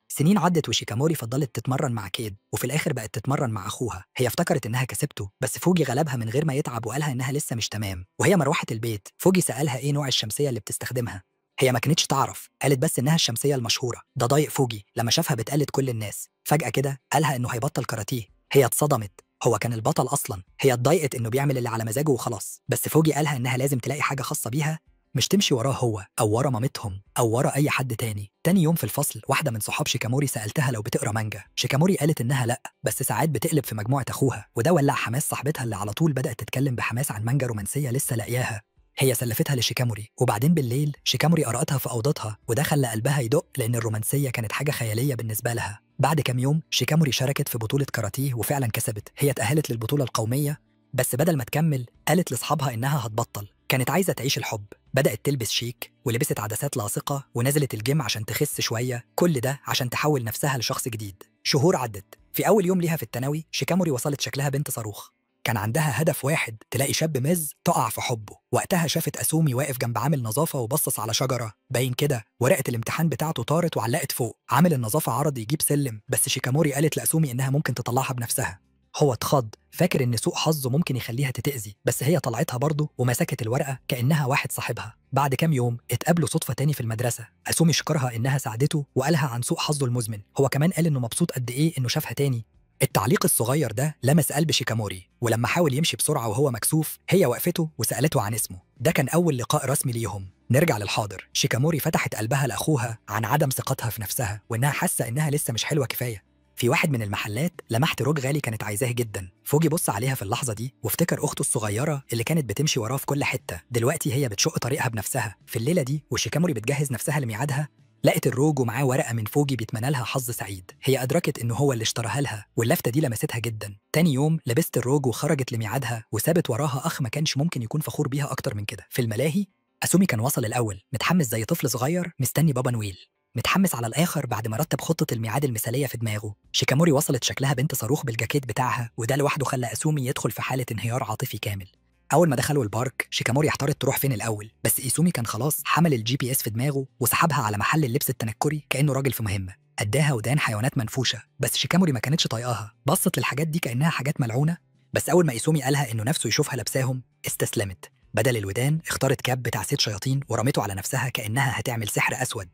سنين عدت وشيكاموري فضلت تتمرن مع كيد وفي الاخر بقت تتمرن مع اخوها. هي افتكرت انها كسبته بس فوجي غلبها من غير ما يتعب وقالها انها لسه مش تمام. وهي مروحه البيت فوجي سالها ايه نوع الشمسيه اللي بتستخدمها، هي ما كانتش تعرف، قالت بس انها الشمسيه المشهوره. ده ضايق فوجي لما شافها بتقلد كل الناس. فجاه كده قالها انه هيبطل كاراتيه. هي اتصدمت، هو كان البطل اصلا. هي اتضايقت انه بيعمل اللي على مزاجه وخلاص، بس فوجي قالها انها لازم تلاقي حاجه خاصه بيها مش تمشي وراه هو أو ورا مامتهم أو ورا أي حد تاني. تاني يوم في الفصل واحدة من صحاب شيكاموري سألتها لو بتقرا مانجا. شيكاموري قالت إنها لأ، بس ساعات بتقلب في مجموعة أخوها، وده ولع حماس صاحبتها اللي على طول بدأت تتكلم بحماس عن مانجا رومانسية لسه لاقياها. هي سلفتها لشيكاموري، وبعدين بالليل شيكاموري قرأتها في أوضتها، وده خلى قلبها يدق لأن الرومانسية كانت حاجة خيالية بالنسبة لها. بعد كام يوم شيكاموري شاركت في بطولة كاراتيه وفعلا كسبت. هي اتأهلت للبطولة القومية، بس بدل ما تكمل قالت لأصحابها إنها هتبطل. كانت عايزة تعيش الحب، بدأت تلبس شيك ولبست عدسات لاصقة ونزلت الجيم عشان تخس شوية، كل ده عشان تحول نفسها لشخص جديد. شهور عدت. في أول يوم ليها في الثانوي شيكاموري وصلت شكلها بنت صاروخ. كان عندها هدف واحد، تلاقي شاب مز تقع في حبه. وقتها شافت أسومي واقف جنب عامل نظافة وبصص على شجرة، باين كده ورقة الامتحان بتاعته طارت وعلقت فوق. عامل النظافة عرض يجيب سلم، بس شيكاموري قالت لأسومي إنها ممكن تطلعها بنفسها. هو اتخض، فاكر إن سوء حظه ممكن يخليها تتأذي، بس هي طلعتها برضه ومسكت الورقة كأنها واحد صاحبها. بعد كام يوم اتقابلوا صدفة تاني في المدرسة. أسومي شكرها إنها ساعدته وقالها عن سوء حظه المزمن. هو كمان قال إنه مبسوط قد إيه إنه شافها تاني. التعليق الصغير ده لمس قلب شيكاموري، ولما حاول يمشي بسرعة وهو مكسوف هي وقفته وسألته عن اسمه. ده كان أول لقاء رسمي ليهم. نرجع للحاضر. شيكاموري فتحت قلبها لأخوها عن عدم ثقتها في نفسها وإنها حاسة إنها لسه مش حلوة كفاية. في واحد من المحلات لمحت روج غالي كانت عايزاه جدا. فوجي بص عليها في اللحظة دي وافتكر أخته الصغيرة اللي كانت بتمشي وراه في كل حتة. دلوقتي هي بتشق طريقها بنفسها. في الليلة دي وشيكاموري بتجهز نفسها لميعادها لقت الروج ومعاه ورقة من فوجي بيتمنى لها حظ سعيد. هي أدركت إنه هو اللي اشتراها لها، واللفتة دي لمستها جدا. تاني يوم لبست الروج وخرجت لميعادها وسابت وراها أخ ما كانش ممكن يكون فخور بيها أكتر من كده. في الملاهي أسومي كان وصل الأول، متحمس زي طفل صغير مستني بابا نويل، متحمس على الآخر بعد ما رتب خطة الميعاد المثالية في دماغه. شيكاموري وصلت شكلها بنت صاروخ بالجاكيت بتاعها، وده لوحده خلى أسومي يدخل في حالة انهيار عاطفي كامل. أول ما دخلوا البارك شيكاموري احتارت تروح فين الأول، بس إيسومي كان خلاص حمل الجي بي اس في دماغه وسحبها على محل اللبس التنكري كأنه راجل في مهمة. أداها ودان حيوانات منفوشة، بس شيكاموري ما كانتش طايقاها، بصت للحاجات دي كأنها حاجات ملعونة. بس أول ما إيسومي قالها إنه نفسه يشوفها لابساهم استسلمت. بدل الودان اختارت كاب بتاع ست شياطين ورمته على نفسها كأنها هتعمل سحر أسود.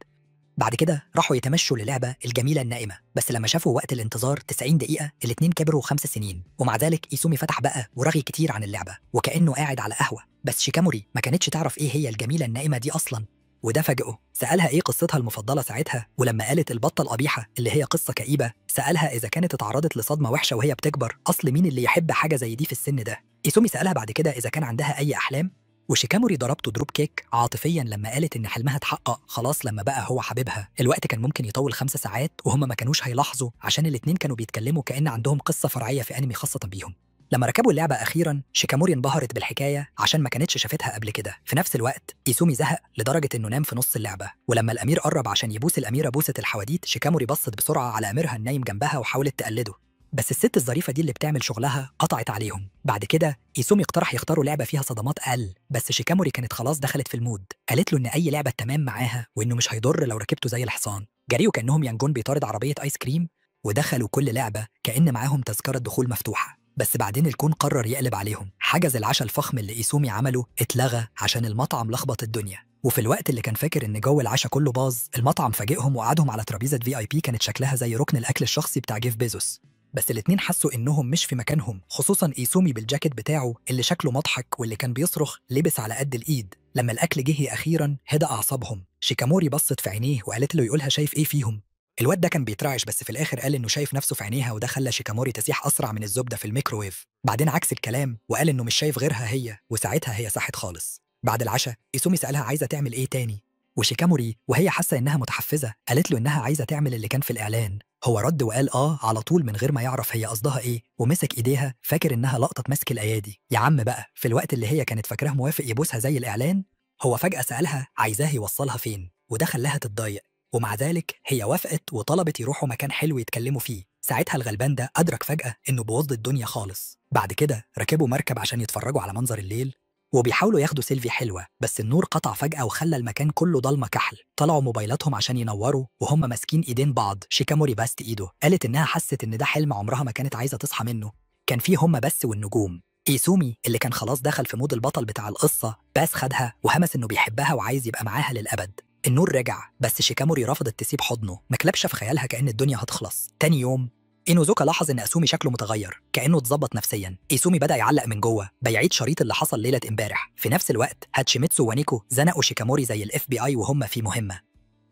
بعد كده راحوا يتمشوا للعبة الجميلة النائمة، بس لما شافوا وقت الانتظار 90 دقيقة الاتنين كبروا 5 سنين. ومع ذلك إيسومي فتح بقى ورغي كتير عن اللعبة وكأنه قاعد على قهوة. بس شيكاموري ما كانتش تعرف إيه هي الجميلة النائمة دي أصلاً، وده فاجئه. سألها إيه قصتها المفضلة ساعتها، ولما قالت البطة القبيحة اللي هي قصة كئيبة سألها إذا كانت اتعرضت لصدمة وحشة وهي بتكبر. أصل مين اللي يحب حاجة زي دي في السن ده؟ إيسومي سألها بعد كده إذا كان عندها أي أحلام، وشيكاموري ضربته دروب كيك عاطفيا لما قالت ان حلمها اتحقق خلاص لما بقى هو حبيبها. الوقت كان ممكن يطول 5 ساعات وهم ما كانوش هيلاحظوا عشان الاتنين كانوا بيتكلموا كأن عندهم قصة فرعية في انمي خاصة بيهم. لما ركبوا اللعبة أخيراً شيكاموري انبهرت بالحكاية عشان ما كانتش شافتها قبل كده. في نفس الوقت إيسومي زهق لدرجة إنه نام في نص اللعبة، ولما الأمير قرب عشان يبوس الأميرة بوسة الحواديت شيكاموري بصت بسرعة على أميرها النايم جنبها وحاولت تقلده، بس الست الظريفة دي اللي بتعمل شغلها قطعت عليهم. بعد كده إيسومي اقترح يختاروا لعبة فيها صدمات أقل، بس شيكاموري كانت خلاص دخلت في المود. قالت له إن أي لعبة تمام معاها وإنه مش هيضر لو ركبته زي الحصان. جريوا كأنهم يانجون بيطارد عربية آيس كريم، ودخلوا كل لعبة كأن معاهم تذكرة دخول مفتوحة. بس بعدين الكون قرر يقلب عليهم. حجز العشاء الفخم اللي إيسومي عمله اتلغى عشان المطعم لخبط الدنيا. وفي الوقت اللي كان فاكر إن جو العشاء كله باظ المطعم فاجئهم وقعدهم على ترابيزة VIP كانت شكلها زي ركن الأكل الشخصي بتاع جيف بيزوس. بس الاتنين حسوا إنهم مش في مكانهم، خصوصاً إيسومي بالجاكيت بتاعه اللي شكله مضحك واللي كان بيصرخ لبس على قد الإيد. لما الأكل جه أخيراً هدأ أعصابهم. شيكاموري بصت في عينيه وقالت له يقولها شايف إيه فيهم. الواد ده كان بيترعش بس في الآخر قال إنه شايف نفسه في عينيها، وده خلى شيكاموري تسيح أسرع من الزبدة في الميكروويف. بعدين عكس الكلام وقال إنه مش شايف غيرها هي، وساعتها هي ساحت خالص. بعد العشاء إيسومي سألها عايزة تعمل إيه تاني، وشيكاموري وهي حاسة إنها متحفزة قالت له إنها عايزة تعمل اللي كان في الإعلان. هو رد وقال على طول من غير ما يعرف هي قصدها إيه، ومسك إيديها فاكر إنها لقطة مسك الأيادي. يا عم بقى، في الوقت اللي هي كانت فاكراه موافق يبوسها زي الإعلان هو فجأة سألها عايزاه يوصلها فين، وده خلاها تتضايق. ومع ذلك هي وافقت وطلبت يروحوا مكان حلو يتكلموا فيه. ساعتها الغلبان ده أدرك فجأة إنه بوظ الدنيا خالص. بعد كده ركبوا مركب عشان يتفرجوا على منظر الليل وبيحاولوا ياخدوا سيلفي حلوة، بس النور قطع فجأة وخلى المكان كله ضلمة كحل. طلعوا موبايلاتهم عشان ينوروا وهم ماسكين ايدين بعض. شيكاموري باست ايده، قالت انها حست ان ده حلم عمرها ما كانت عايزة تصحى منه. كان فيه هم بس والنجوم. إيسومي اللي كان خلاص دخل في مود البطل بتاع القصة باس خدها وهمس انه بيحبها وعايز يبقى معاها للأبد. النور رجع بس شيكاموري رفضت تسيب حضنه، مكلبشة في خيالها كأن الدنيا هتخلص. تاني يوم إينوزوكا لاحظ إن أسومي شكله متغير، كأنه اتظبط نفسياً. إيسومي بدأ يعلق من جوه بيعيد شريط اللي حصل ليلة امبارح. في نفس الوقت هاتشيميتسو ونيكو زنقوا شيكاموري زي ال FBI وهم في مهمة.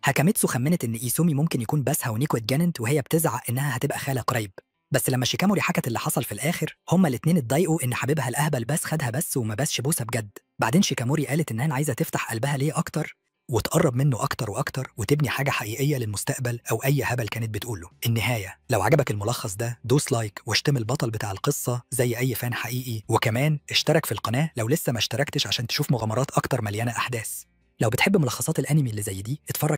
هاكاميتسو خمنت إن إيسومي ممكن يكون بسها ونيكو اتجننت وهي بتزعق إنها هتبقى خالة قريب. بس لما شيكاموري حكت اللي حصل في الآخر، هما الاتنين اتضايقوا إن حبيبها الأهبل بس خدها بس وما بسش بوسة بجد. بعدين شيكاموري قالت إنها عايزة تفتح قلبها ليه أكتر وتقرب منه أكتر وأكتر وتبني حاجة حقيقية للمستقبل أو أي هبل كانت بتقوله. النهاية، لو عجبك الملخص ده دوس لايك واشتم البطل بتاع القصة زي أي فان حقيقي، وكمان اشترك في القناة لو لسه ما اشتركتش عشان تشوف مغامرات أكتر مليانة أحداث. لو بتحب ملخصات الأنمي اللي زي دي اتفرج